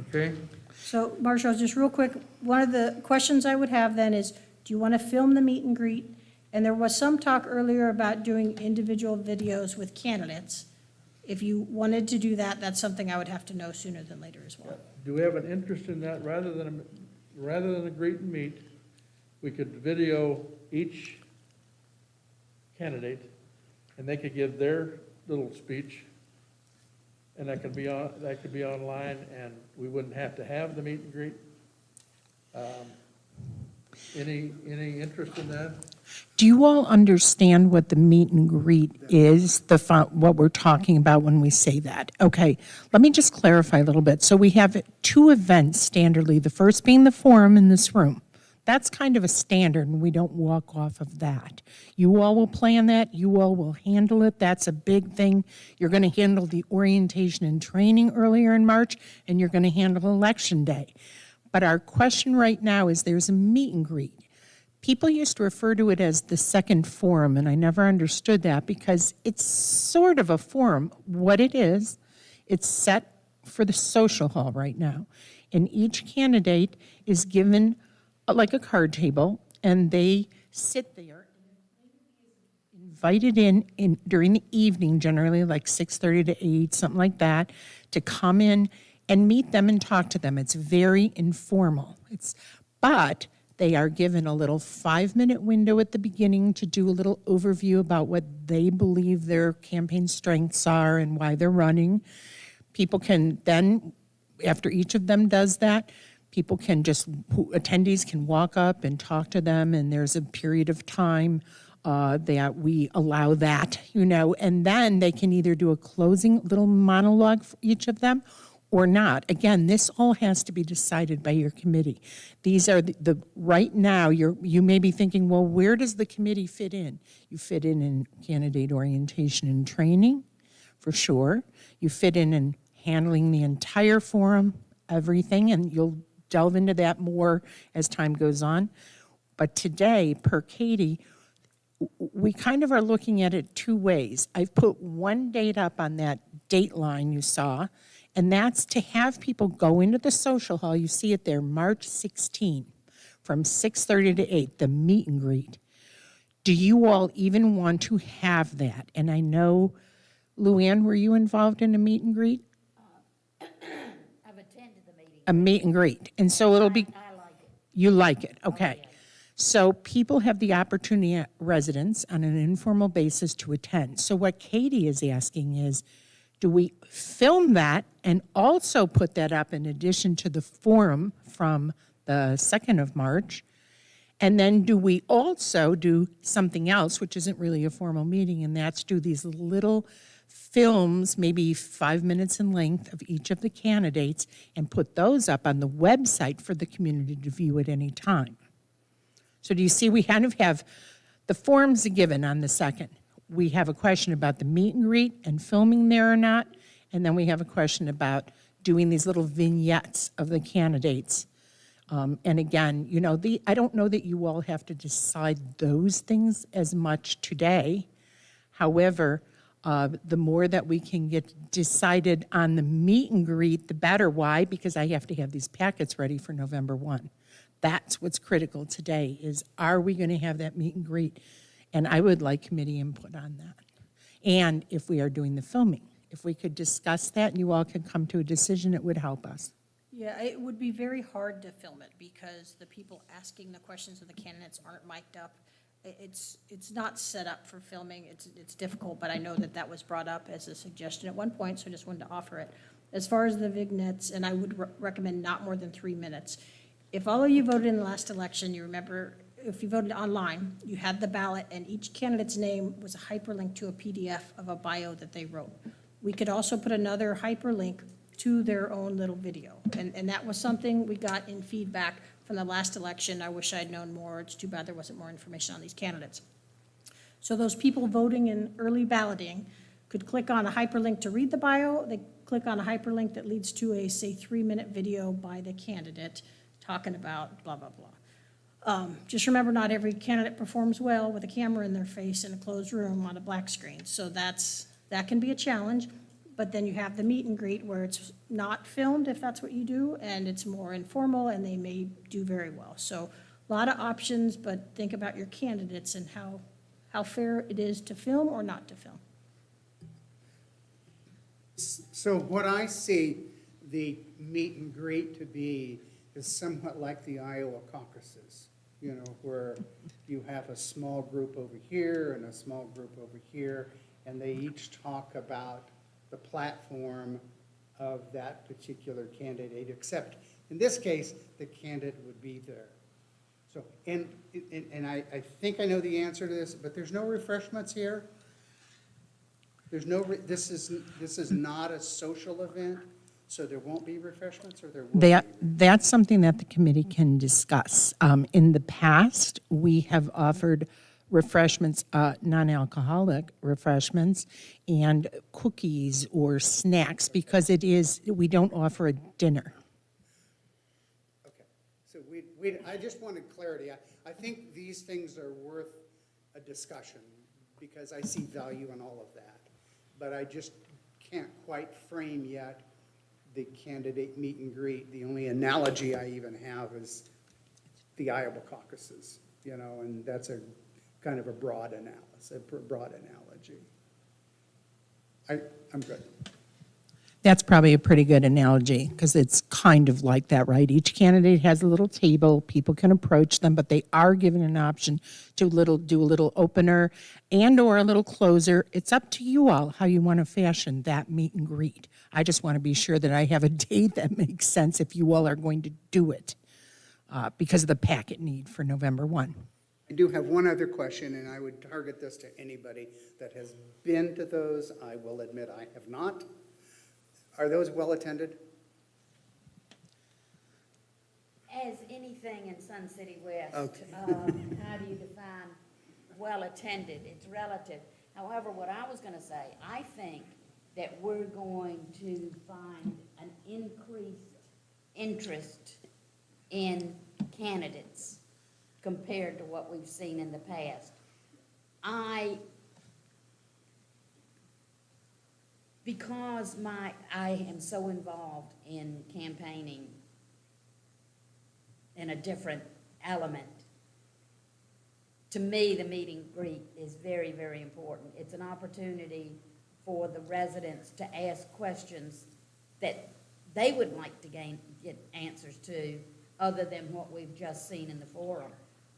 Okay. So Marshall, just real quick, one of the questions I would have then is, do you want to film the meet and greet? And there was some talk earlier about doing individual videos with candidates. If you wanted to do that, that's something I would have to know sooner than later as well. Do we have an interest in that? Rather than a greet and meet, we could video each candidate and they could give their little speech. And that could be online, and we wouldn't have to have the meet and greet. Any interest in that? Do you all understand what the meet and greet is, what we're talking about when we say that? Okay, let me just clarify a little bit. So we have 2 events standardly, the first being the forum in this room. That's kind of a standard, and we don't walk off of that. You all will plan that, you all will handle it, that's a big thing. You're going to handle the orientation and training earlier in March, and you're going to handle Election Day. But our question right now is there's a meet and greet. People used to refer to it as the second forum, and I never understood that because it's sort of a forum. What it is, it's set for the social hall right now. And each candidate is given like a card table, and they sit there, invited in during the evening, generally like 6:30 to 8, something like that, to come in and meet them and talk to them. It's very informal. But they are given a little 5-minute window at the beginning to do a little overview about what they believe their campaign strengths are and why they're running. People can then, after each of them does that, attendees can walk up and talk to them, and there's a period of time that we allow that, and then they can either do a closing little monologue for each of them or not. Again, this all has to be decided by your committee. These are right now, you may be thinking, well, where does the committee fit in? You fit in candidate orientation and training, for sure. You fit in handling the entire forum, everything, and you'll delve into that more as time goes on. But today, per Katie, we kind of are looking at it 2 ways. I've put one date up on that date line you saw, and that's to have people go into the social hall. You see it there, March 16, from 6:30 to 8, the meet and greet. Do you all even want to have that? And I know, Luann, were you involved in a meet and greet? I've attended the meeting. A meet and greet. And so it'll be, I like it. you like it, okay. So people have the opportunity, residents, on an informal basis to attend. So what Katie is asking is, do we film that and also put that up in addition to the forum from the 2nd of March? And then do we also do something else, which isn't really a formal meeting, and that's do these little films, maybe 5 minutes in length, of each of the candidates, and put those up on the website for the community to view at any time? So do you see, we kind of have the forms given on the 2nd. We have a question about the meet and greet and filming there or not, and then we have a question about doing these little vignettes of the candidates. And again, I don't know that you all have to decide those things as much today. However, the more that we can get decided on the meet and greet, the better. Why? Because I have to have these packets ready for November 1. That's what's critical today, is are we going to have that meet and greet? And I would like committee input on that. And if we are doing the filming, if we could discuss that and you all could come to a decision, it would help us. Yeah, it would be very hard to film it because the people asking the questions of the candidates aren't mic'd up. It's not set up for filming. It's difficult, but I know that was brought up as a suggestion at one point, so I just wanted to offer it. As far as the vignettes, and I would recommend not more than 3 minutes. If all of you voted in the last election, you remember, if you voted online, you had the ballot, and each candidate's name was a hyperlink to a PDF of a bio that they wrote. We could also put another hyperlink to their own little video. And that was something we got in feedback from the last election. I wish I'd known more. It's too bad there wasn't more information on these candidates. So those people voting in early balloting could click on a hyperlink to read the bio. They click on a hyperlink that leads to a, say, 3-minute video by the candidate talking about blah, blah, blah. Just remember, not every candidate performs well with a camera in their face in a closed room on a black screen. So that can be a challenge. But then you have the meet and greet where it's not filmed, if that's what you do, and it's more informal, and they may do very well. So a lot of options, but think about your candidates and how fair it is to film or not to film. So what I see the meet and greet to be is somewhat like the Iowa caucuses, where you have a small group over here and a small group over here, and they each talk about the platform of that particular candidate, except in this case, the candidate would be there. So, and I think I know the answer to this, but there's no refreshments here? There's no, this is not a social event, so there won't be refreshments, or there will be? That's something that the committee can discuss. In the past, we have offered refreshments, non-alcoholic refreshments, and cookies or snacks, because we don't offer a dinner. Okay, so I just wanted clarity. I think these things are worth a discussion, because I see value in all of that. But I just can't quite frame yet the candidate meet and greet. The only analogy I even have is the Iowa caucuses, and that's a kind of a broad analogy. I'm good. That's probably a pretty good analogy, because it's kind of like that, right? Each candidate has a little table, people can approach them, but they are given an option to do a little opener and/or a little closer. It's up to you all how you want to fashion that meet and greet. I just want to be sure that I have a date that makes sense if you all are going to do it, because of the packet need for November 1. I do have one other question, and I would target this to anybody that has been to those. I will admit I have not. Are those well-attended? As anything in Sun City West, Okay. how do you define well-attended? It's relative. However, what I was gonna say, I think that we're going to find an increased interest in candidates compared to what we've seen in the past. Because I am so involved in campaigning in a different element, to me, the meet and greet is very, very important. It's an opportunity for the residents to ask questions that they would like to get answers to, other than what we've just seen in the forum.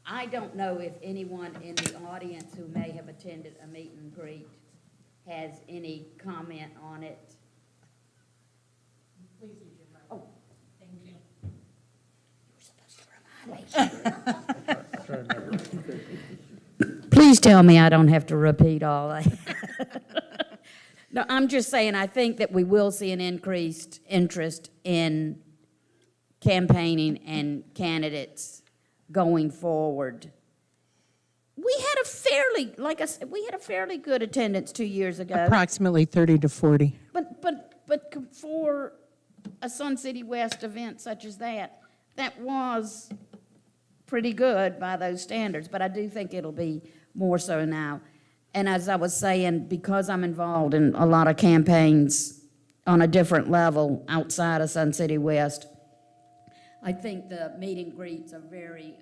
I don't know if anyone in the audience who may have attended a meet and greet has any comment on it. Please use your mic. Oh, thank you. You were supposed to remind me. Please tell me I don't have to repeat all that. No, I'm just saying, I think that we will see an increased interest in campaigning and candidates going forward. We had a fairly, like I said, we had a fairly good attendance 2 years ago. Approximately 30 to 40. But for a Sun City West event such as that was pretty good by those standards, but I do think it'll be more so now. And as I was saying, because I'm involved in a lot of campaigns on a different level outside of Sun City West, I think the meet and greets are very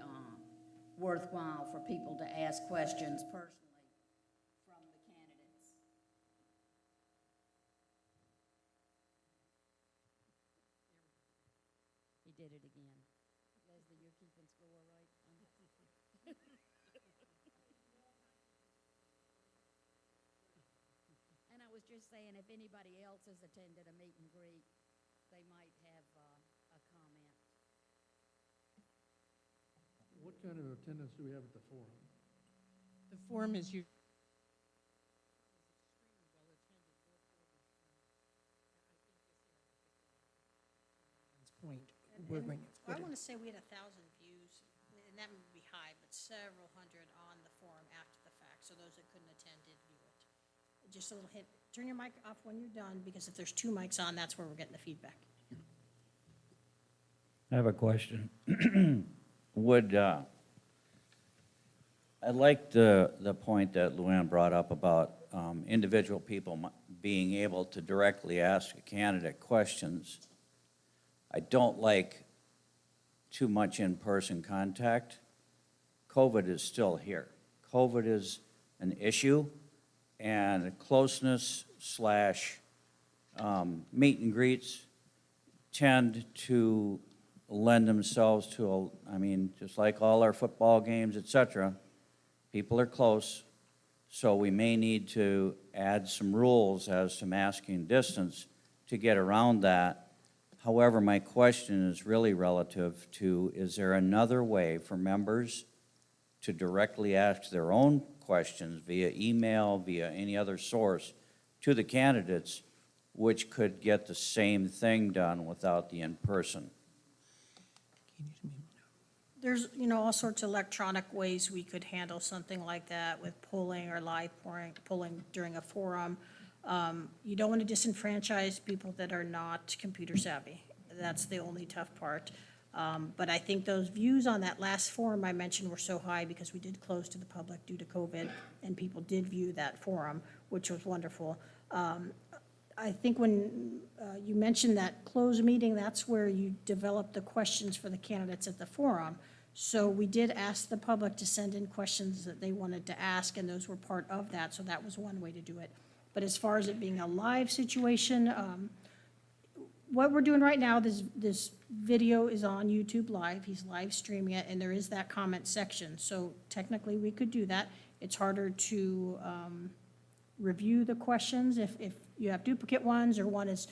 worthwhile for people to ask questions personally from the candidates. He did it again. Leslie, you're keeping score, right? And I was just saying, if anybody else has attended a meet and greet, they might have a comment. What kind of attendance do we have at the forum? The forum is usually point. We're going to I want to say we had 1,000 views, and that would be high, but several hundred on the forum after the fact, so those that couldn't attend did view it. Just a little hint, turn your mic off when you're done, because if there's 2 mics on, that's where we're getting the feedback. I have a question. I like the point that Luann brought up about individual people being able to directly ask a candidate questions. I don't like too much in-person contact. COVID is still here. COVID is an issue, and closeness / meet and greets tend to lend themselves to, just like all our football games, et cetera, people are close, so we may need to add some rules as to masking distance to get around that. However, my question is really relative to, is there another way for members to directly ask their own questions via email, via any other source to the candidates, which could get the same thing done without the in-person? There's, all sorts of electronic ways we could handle something like that with polling or live polling during a forum. You don't want to disenfranchise people that are not computer savvy. That's the only tough part. But I think those views on that last forum I mentioned were so high because we did close to the public due to COVID, and people did view that forum, which was wonderful. I think when you mentioned that closed meeting, that's where you develop the questions for the candidates at the forum. So we did ask the public to send in questions that they wanted to ask, and those were part of that, so that was one way to do it. But as far as it being a live situation, what we're doing right now, this video is on YouTube Live. He's live streaming it, and there is that comment section. So technically, we could do that. It's harder to review the questions if you have duplicate ones or one is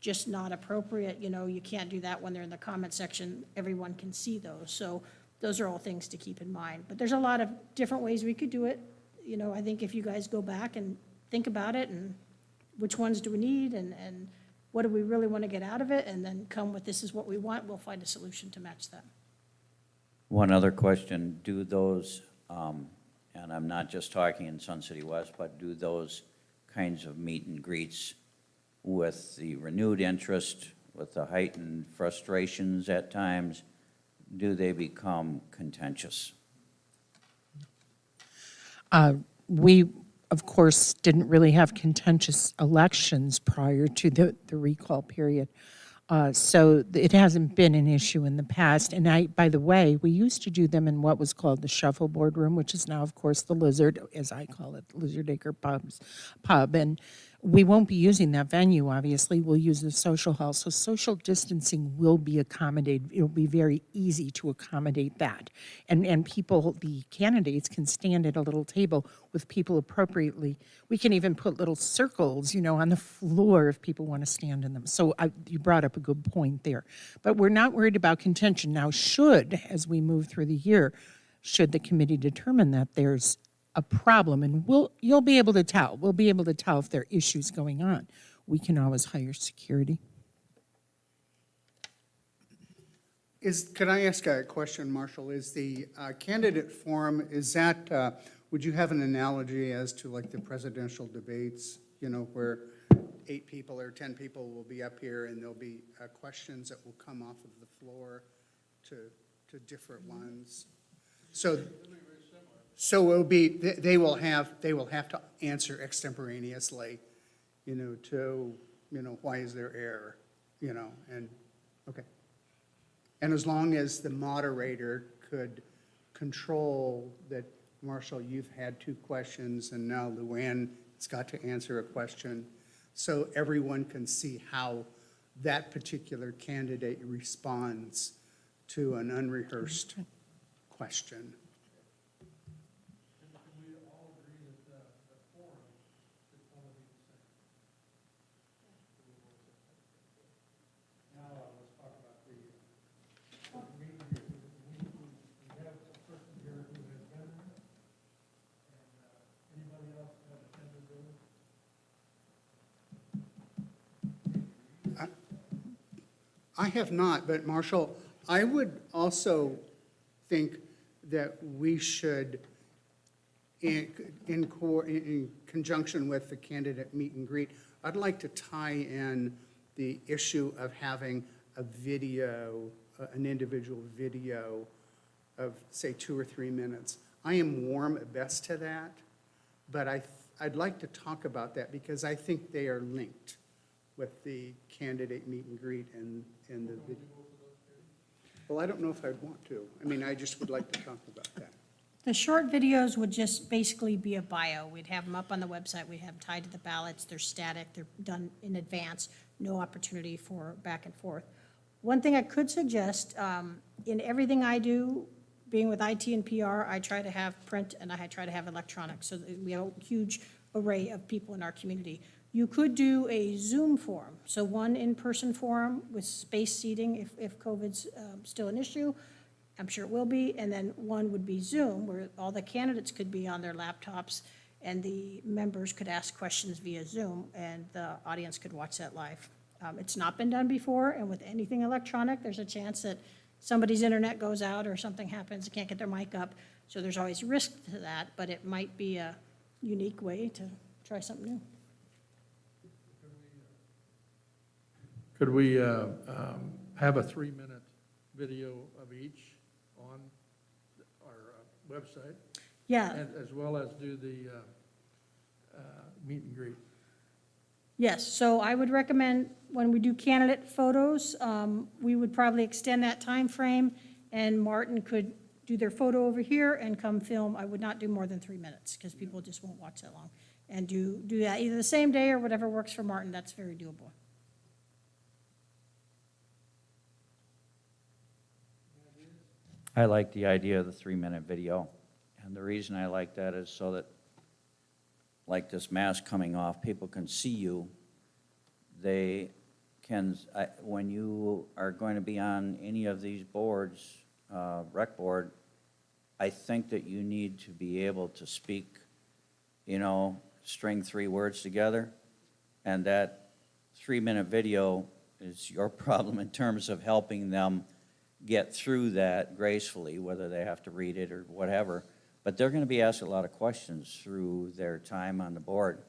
just not appropriate. You can't do that when they're in the comment section. Everyone can see those. So those are all things to keep in mind. But there's a lot of different ways we could do it. I think if you guys go back and think about it and which ones do we need and what do we really want to get out of it, and then come with this is what we want, we'll find a solution to match that. One other question, do those, and I'm not just talking in Sun City West, but do those kinds of meet and greets with the renewed interest, with the heightened frustrations at times, do they become contentious? We, of course, didn't really have contentious elections prior to the recall period. So it hasn't been an issue in the past. And by the way, we used to do them in what was called the Shuffleboard Room, which is now, of course, the Lizard, as I call it, the Lizard Acre Pub. And we won't be using that venue, obviously. We'll use the social hall. So social distancing will be accommodated. It'll be very easy to accommodate that. And people, the candidates, can stand at a little table with people appropriately. We can even put little circles, on the floor if people want to stand in them. So you brought up a good point there. But we're not worried about contention. Now, as we move through the year, should the committee determine that there's a problem, and you'll be able to tell. We'll be able to tell if there are issues going on. We can always hire security. Could I ask a question, Marshall? Is the candidate forum, would you have an analogy as to like the presidential debates, where 8 people or 10 people will be up here and there'll be questions that will come off of the floor to different ones? So it'll be, they will have to answer extemporaneously, why is there error, and, okay. And as long as the moderator could control that, Marshall, you've had 2 questions, and now Luann has got to answer a question, so everyone can see how that particular candidate responds to an unrehearsed question. I have not, but Marshall, I would also think that we should, in conjunction with the candidate meet and greet, I'd like to tie in the issue of having a video, an individual video of, say, 2 or 3 minutes. I am warm at best to that, but I'd like to talk about that because I think they are linked with the candidate meet and greet and the video. Well, I don't know if I'd want to. I mean, I just would like to talk about that. The short videos would just basically be a bio. We'd have them up on the website. We'd have them tied to the ballots. They're static. They're done in advance. No opportunity for back and forth. One thing I could suggest, in everything I do, being with IT and PR, I try to have print and I try to have electronic. So that we have a huge array of people in our community. You could do a Zoom forum, so one in-person forum with spaced seating if COVID's still an issue. I'm sure it will be, and then one would be Zoom, where all the candidates could be on their laptops, and the members could ask questions via Zoom, and the audience could watch that live. It's not been done before, and with anything electronic, there's a chance that somebody's internet goes out or something happens, they can't get their mic up, so there's always risk to that, but it might be a unique way to try something new. Could we have a 3-minute video of each on our website? Yeah, And as well as do the meet and greet? yes, so I would recommend when we do candidate photos, we would probably extend that time frame, and Martin could do their photo over here and come film. I would not do more than 3 minutes, because people just won't watch that long. And do that either the same day or whatever works for Martin, that's very doable. I like the idea of the 3-minute video. And the reason I like that is so that, like this mask coming off, people can see you. They can, when you are going to be on any of these boards, rec board, I think that you need to be able to speak, string 3 words together. And that 3-minute video is your problem in terms of helping them get through that gracefully, whether they have to read it or whatever. But they're going to be asked a lot of questions through their time on the board.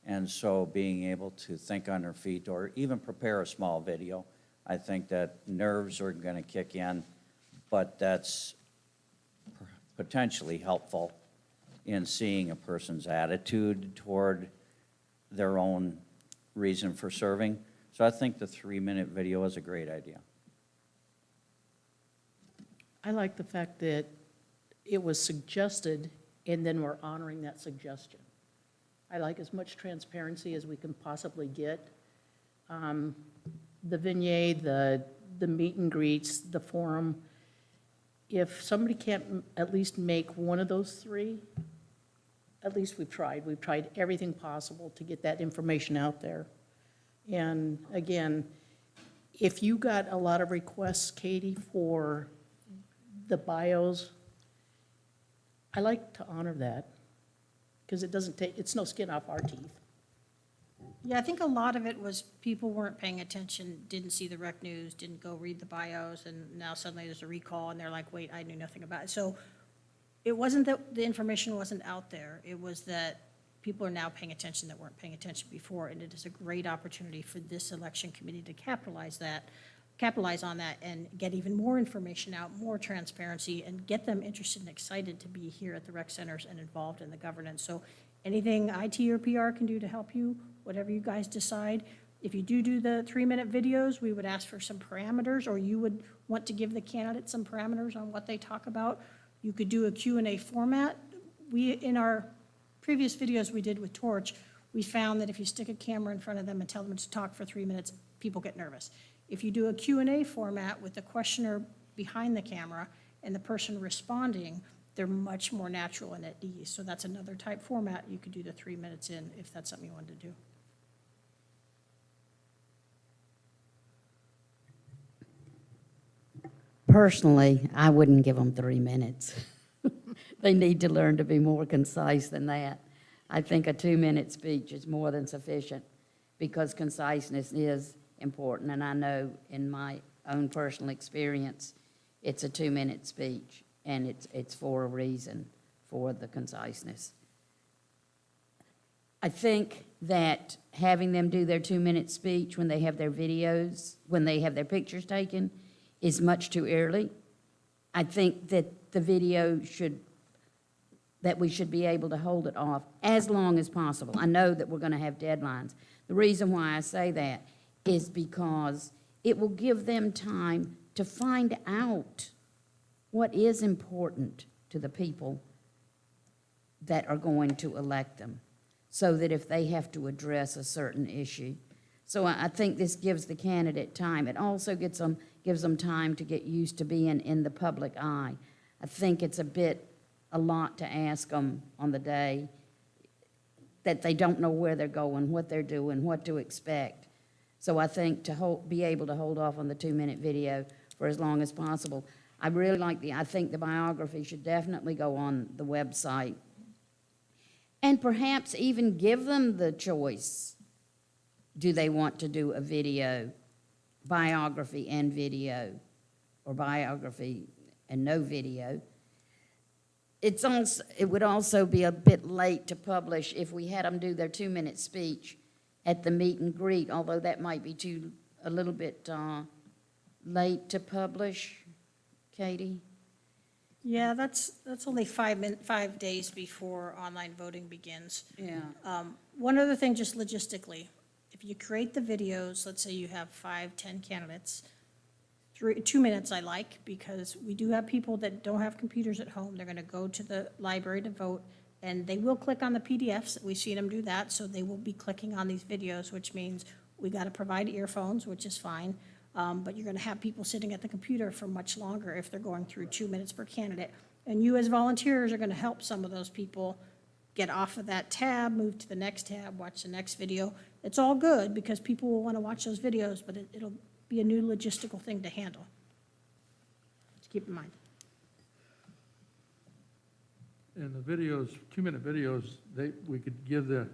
And so being able to think on their feet or even prepare a small video, I think that nerves are going to kick in, but that's potentially helpful in seeing a person's attitude toward their own reason for serving. So I think the 3-minute video is a great idea. I like the fact that it was suggested, and then we're honoring that suggestion. I like as much transparency as we can possibly get. The vignette, the meet and greets, the forum, if somebody can't at least make one of those 3, at least we've tried. We've tried everything possible to get that information out there. And again, if you got a lot of requests, Katie, for the bios, I like to honor that, because it doesn't take, it's no skin off our teeth. Yeah, I think a lot of it was people weren't paying attention, didn't see the rec news, didn't go read the bios, and now suddenly there's a recall, and they're like, wait, I knew nothing about it. So it wasn't that the information wasn't out there, it was that people are now paying attention that weren't paying attention before, and it is a great opportunity for this election committee to capitalize on that and get even more information out, more transparency, and get them interested and excited to be here at the rec centers and involved in the governance. So anything IT or PR can do to help you, whatever you guys decide. If you do the 3-minute videos, we would ask for some parameters, or you would want to give the candidates some parameters on what they talk about. You could do a Q&A format. In our previous videos we did with Torch, we found that if you stick a camera in front of them and tell them to talk for 3 minutes, people get nervous. If you do a Q&A format with the questioner behind the camera and the person responding, they're much more natural and at ease. So that's another type format you could do the 3 minutes in if that's something you wanted to do. Personally, I wouldn't give them 3 minutes. They need to learn to be more concise than that. I think a 2-minute speech is more than sufficient, because conciseness is important, and I know in my own personal experience, it's a 2-minute speech, and it's for a reason, for the conciseness. I think that having them do their 2-minute speech when they have their videos, when they have their pictures taken, is much too early. I think that the video that we should be able to hold it off as long as possible. I know that we're going to have deadlines. The reason why I say that is because it will give them time to find out what is important to the people that are going to elect them, so that if they have to address a certain issue. So I think this gives the candidate time. It also gives them time to get used to being in the public eye. I think it's a lot to ask them on the day. that they don't know where they're going, what they're doing, what to expect. So I think be able to hold off on the 2-minute video for as long as possible. I really I think the biography should definitely go on the website. And perhaps even give them the choice. Do they want to do a video, biography and video, or biography and no video? It would also be a bit late to publish if we had them do their 2-minute speech at the meet and greet, although that might be a little bit late to publish. Katie? Yeah, that's only 5 days before online voting begins. Yeah. One other thing, just logistically, if you create the videos, let's say you have 5, 10 candidates, 2 minutes I like, because we do have people that don't have computers at home. They're gonna go to the library to vote, and they will click on the PDFs. We've seen them do that, so they will be clicking on these videos, which means we gotta provide earphones, which is fine. But you're gonna have people sitting at the computer for much longer if they're going through 2 minutes per candidate. And you as volunteers are gonna help some of those people get off of that tab, move to the next tab, watch the next video. It's all good, because people will wanna watch those videos, but it'll be a new logistical thing to handle. Just keep in mind. And the videos, 2-minute videos, we could give the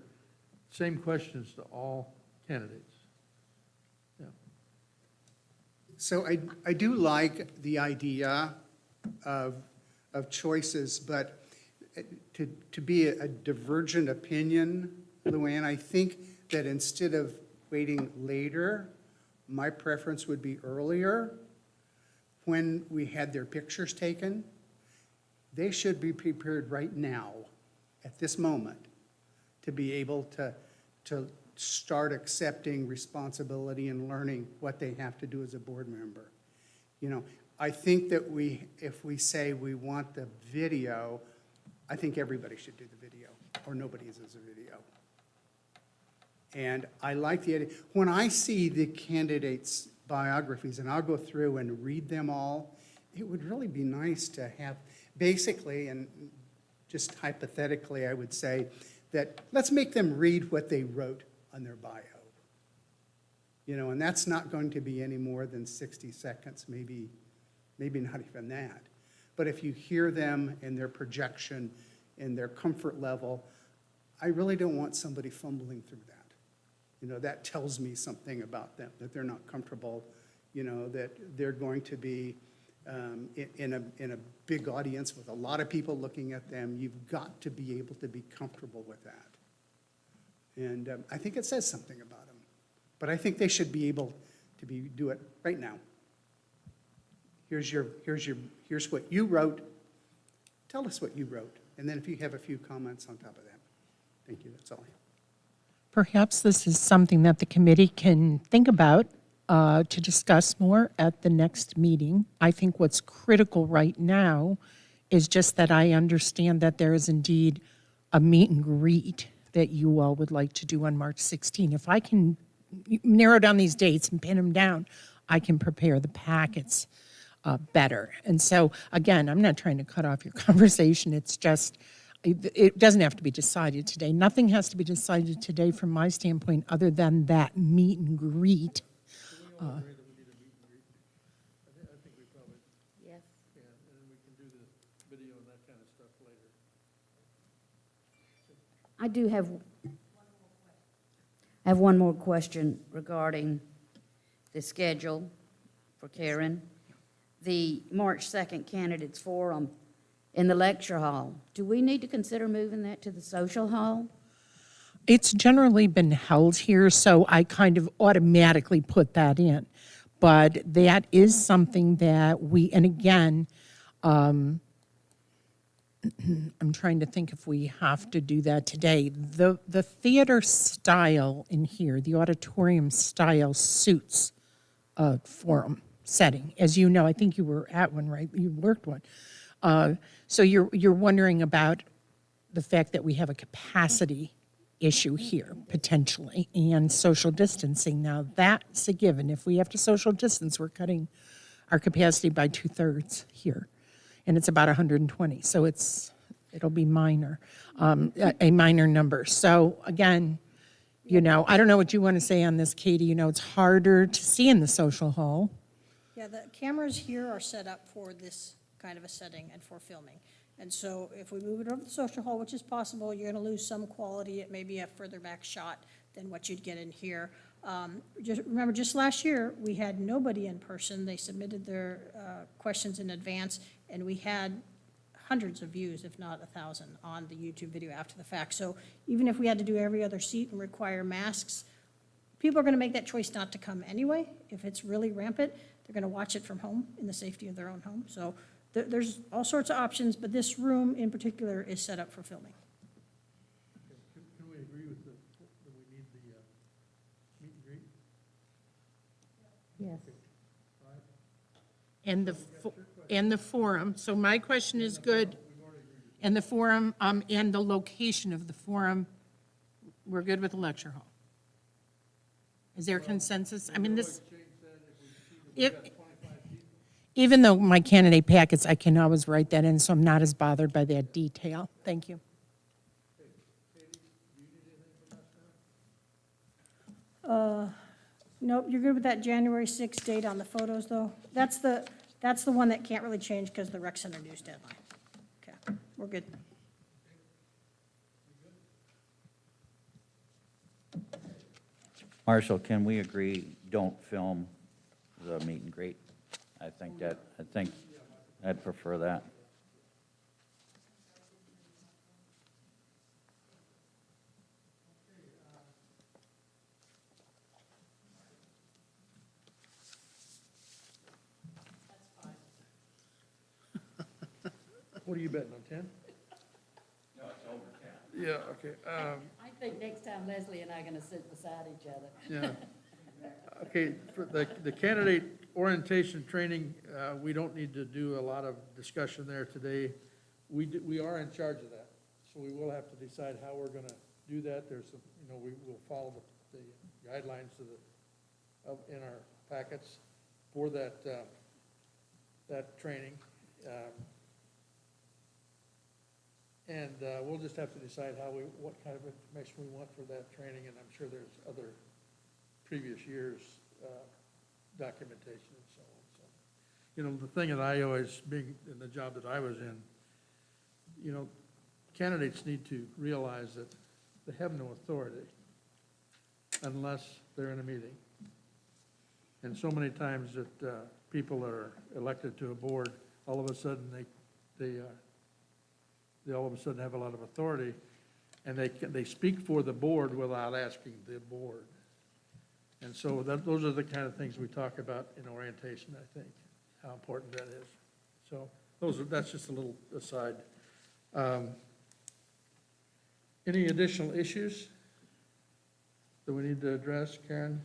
same questions to all candidates. Yeah. So I do like the idea of choices, but to be a divergent opinion, Luann, I think that instead of waiting later, my preference would be earlier, when we had their pictures taken. They should be prepared right now, at this moment, to be able to start accepting responsibility and learning what they have to do as a board member. You know, I think that if we say we want the video, I think everybody should do the video, or nobody does a video. And I like the idea. When I see the candidates' biographies, and I'll go through and read them all, it would really be nice to have, basically, and just hypothetically, I would say, that let's make them read what they wrote on their bio. You know, and that's not going to be any more than 60 seconds, maybe not even that. But if you hear them and their projection and their comfort level, I really don't want somebody fumbling through that. You know, that tells me something about them, that they're not comfortable, you know, that they're going to be in a big audience with a lot of people looking at them. You've got to be able to be comfortable with that. And I think it says something about them. But I think they should be able to do it right now. Here's what you wrote. Tell us what you wrote. And then if you have a few comments on top of that. Thank you, that's all I have. Perhaps this is something that the committee can think about to discuss more at the next meeting. I think what's critical right now is just that I understand that there is indeed a meet and greet that you all would like to do on March 16. If I can narrow down these dates and pin them down, I can prepare the packets better. And so, again, I'm not trying to cut off your conversation. It's just, it doesn't have to be decided today. Nothing has to be decided today from my standpoint other than that meet and greet. I think we probably, Yes. yeah, and then we can do the video and that kind of stuff later. I do have one more question regarding the schedule for Karen. The March 2nd Candidates Forum in the lecture hall. Do we need to consider moving that to the social hall? It's generally been held here, so I kind of automatically put that in. But that is something that and again, I'm trying to think if we have to do that today. The theater style in here, the auditorium style suits a forum setting. As you know, I think you were at one, right? You worked one. So you're wondering about the fact that we have a capacity issue here, potentially, and social distancing. Now, that's a given. If we have to social distance, we're cutting our capacity by 2/3 here, and it's about 120. So it's It'll be minor, a minor number. So again, I don't know what you want to say on this, Katie. It's harder to see in the social hall. Yeah, the cameras here are set up for this kind of a setting and for filming. And so if we move it over to the social hall, which is possible, you're gonna lose some quality. It may be a further back shot than what you'd get in here. Remember, just last year, we had nobody in person. They submitted their questions in advance, and we had hundreds of views, if not 1,000, on the YouTube video after the fact. So even if we had to do every other seat and require masks, people are gonna make that choice not to come anyway. If it's really rampant, they're gonna watch it from home in the safety of their own home. So there's all sorts of options, but this room in particular is set up for filming. Can we agree with that we need the meet and greet? Yes. And the forum. So my question is good. And the forum, and the location of the forum, we're good with the lecture hall. Is there consensus? I mean, this, even though my candidate packets, I can always write that in, so I'm not as bothered by that detail. Thank you. Nope, you're good with that January 6th date on the photos, though? That's the one that can't really change because of the rec center news deadline. Okay, we're good. Marshall, can we agree, don't film the meet and greet? I think I'd prefer that. What are you betting on, 10? No, it's over 10. Yeah, okay. I think next time Leslie and I are going to sit beside each other. Yeah. Okay, for the candidate orientation training, we don't need to do a lot of discussion there today. We are in charge of that, so we will have to decide how we're gonna do that. There's some, we will follow the guidelines in our packets for that training. And we'll just have to decide what kind of information we want for that training, and I'm sure there's other previous years' documentation and so on. So, the thing that I always, being in the job that I was in, candidates need to realize that they have no authority unless they're in a meeting. And so many times that people that are elected to a board, all of a sudden they all of a sudden have a lot of authority, and they speak for the board without asking the board. And so those are the kind of things we talk about in orientation, I think, how important that is. So that's just a little aside. Any additional issues that we need to address, Karen?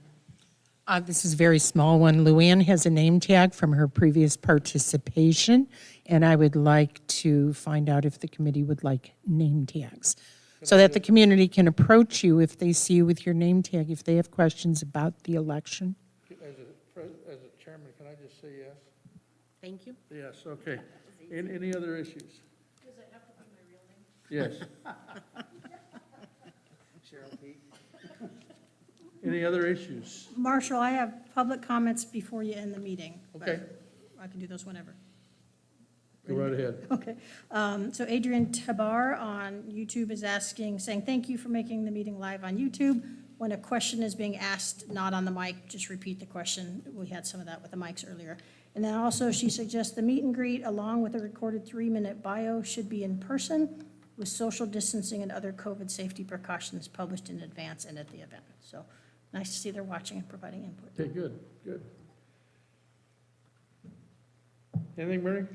This is a very small one. Luann has a name tag from her previous participation, and I would like to find out if the committee would like name tags, so that the community can approach you if they see you with your name tag, if they have questions about the election. As a chairman, can I just say yes? Thank you. Yes, okay. Any other issues? Does it have to be my real name? Yes. Cheryl Pete. Any other issues? Marshall, I have public comments before you end the meeting. but Okay. I can do those whenever. Go right ahead. Okay. So Adrian Tabar on YouTube is saying, thank you for making the meeting live on YouTube. When a question is being asked, not on the mic, just repeat the question. We had some of that with the mics earlier. And then also she suggests the meet and greet along with a recorded 3-minute bio should be in person with social distancing and other COVID safety precautions published in advance and at the event. So nice to see they're watching and providing input. Okay, good. Anything, Mary?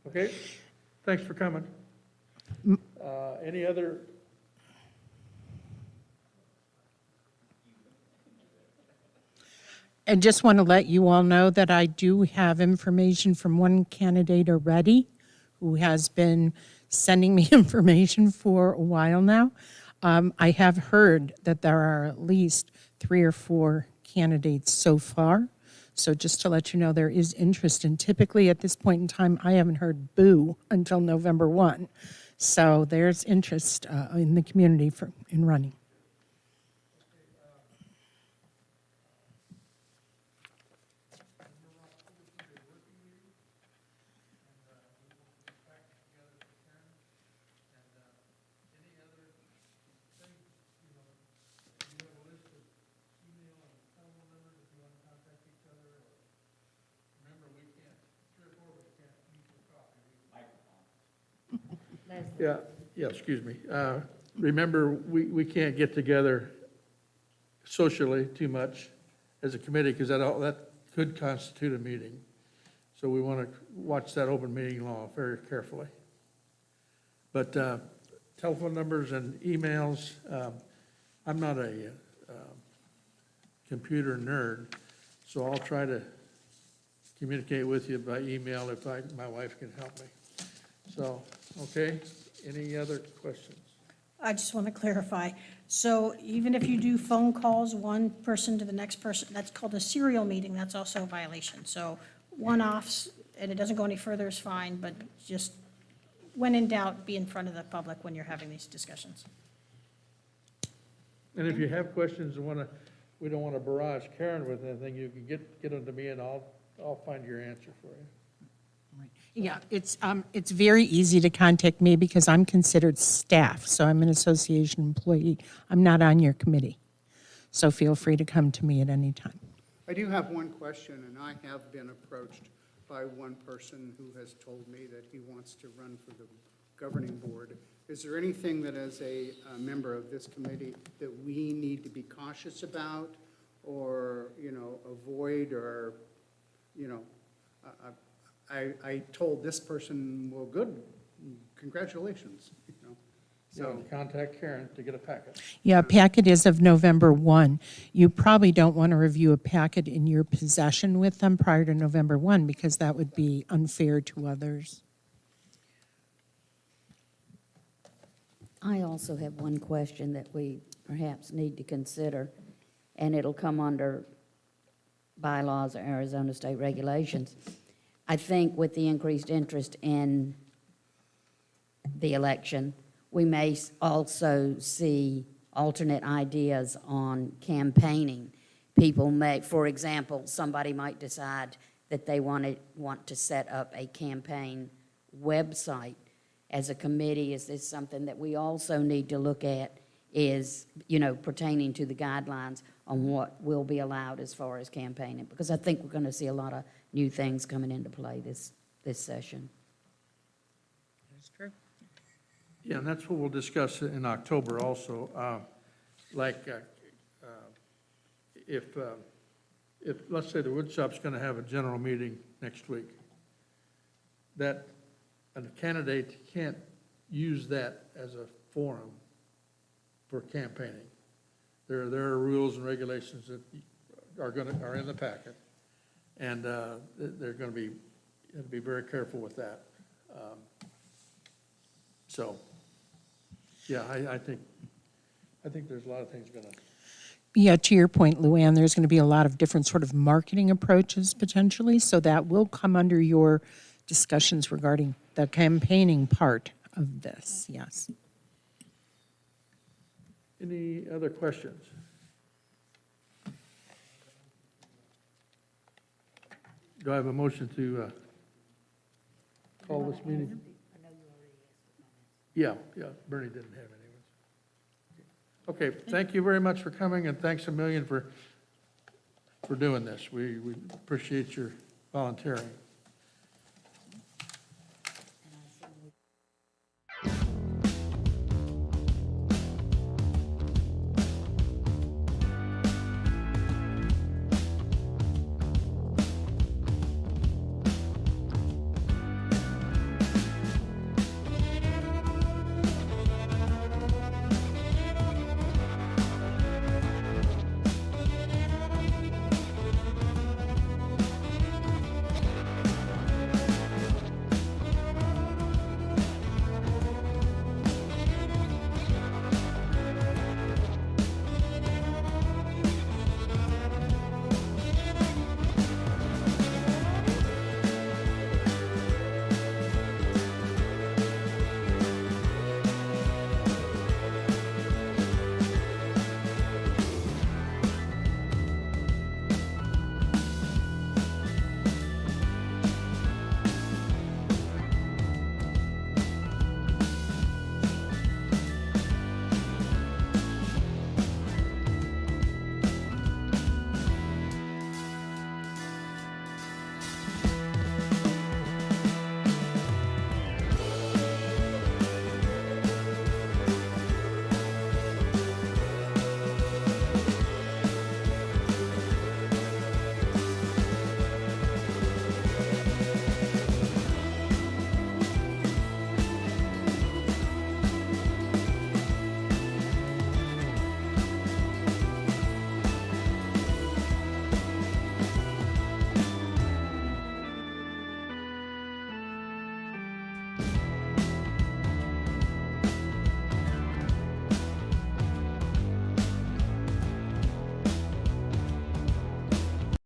Okay, thanks for coming. Any other? I just want to let you all know that I do have information from one candidate already who has been sending me information for a while now. I have heard that there are at least 3 or 4 candidates so far. So just to let you know, there is interest, and typically at this point in time, I haven't heard boo until November 1. So there's interest in the community in running. Yeah, excuse me. Remember, we can't get together socially too much as a committee, because that could constitute a meeting. So we want to watch that open meeting law very carefully. But telephone numbers and emails, I'm not a computer nerd, so I'll try to communicate with you by email if my wife can help me. So, okay, any other questions? I just want to clarify. So even if you do phone calls, one person to the next person, that's called a serial meeting, that's also a violation. So one-offs, and it doesn't go any further, is fine, but just when in doubt, be in front of the public when you're having these discussions. And if you have questions and we don't want to barrage Karen with anything, you can get them to me and I'll find your answer for you. Yeah, it's very easy to contact me because I'm considered staff, so I'm an association employee. I'm not on your committee. So feel free to come to me at any time. I do have one question, and I have been approached by one person who has told me that he wants to run for the governing board. Is there anything that as a member of this committee that we need to be cautious about or, avoid or, I told this person, well, good, congratulations, So contact Karen to get a packet. Yeah, packet is of November 1. You probably don't want to review a packet in your possession with them prior to November 1 because that would be unfair to others. I also have one question that we perhaps need to consider, and it'll come under bylaws or Arizona state regulations. I think with the increased interest in the election, we may also see alternate ideas on campaigning. People may, for example, somebody might decide that they want to set up a campaign website. As a committee, is this something that we also need to look at is, pertaining to the guidelines on what will be allowed as far as campaigning? Because I think we're going to see a lot of new things coming into play this session. That's true. Yeah, and that's what we'll discuss in October also. If, let's say the woodshop's going to have a general meeting next week, that a candidate can't use that as a forum for campaigning. There are rules and regulations that are in the packet, and they're going to be, you have to be very careful with that. So, yeah, I think there's a lot of things going to. Yeah, to your point, Luann, there's going to be a lot of different sort of marketing approaches potentially, so that will come under your discussions regarding the campaigning part of this, yes. Any other questions? Do I have a motion to call this meeting? Yeah, Bernie didn't have any. Okay, thank you very much for coming, and thanks a million for doing this. We appreciate your volunteering.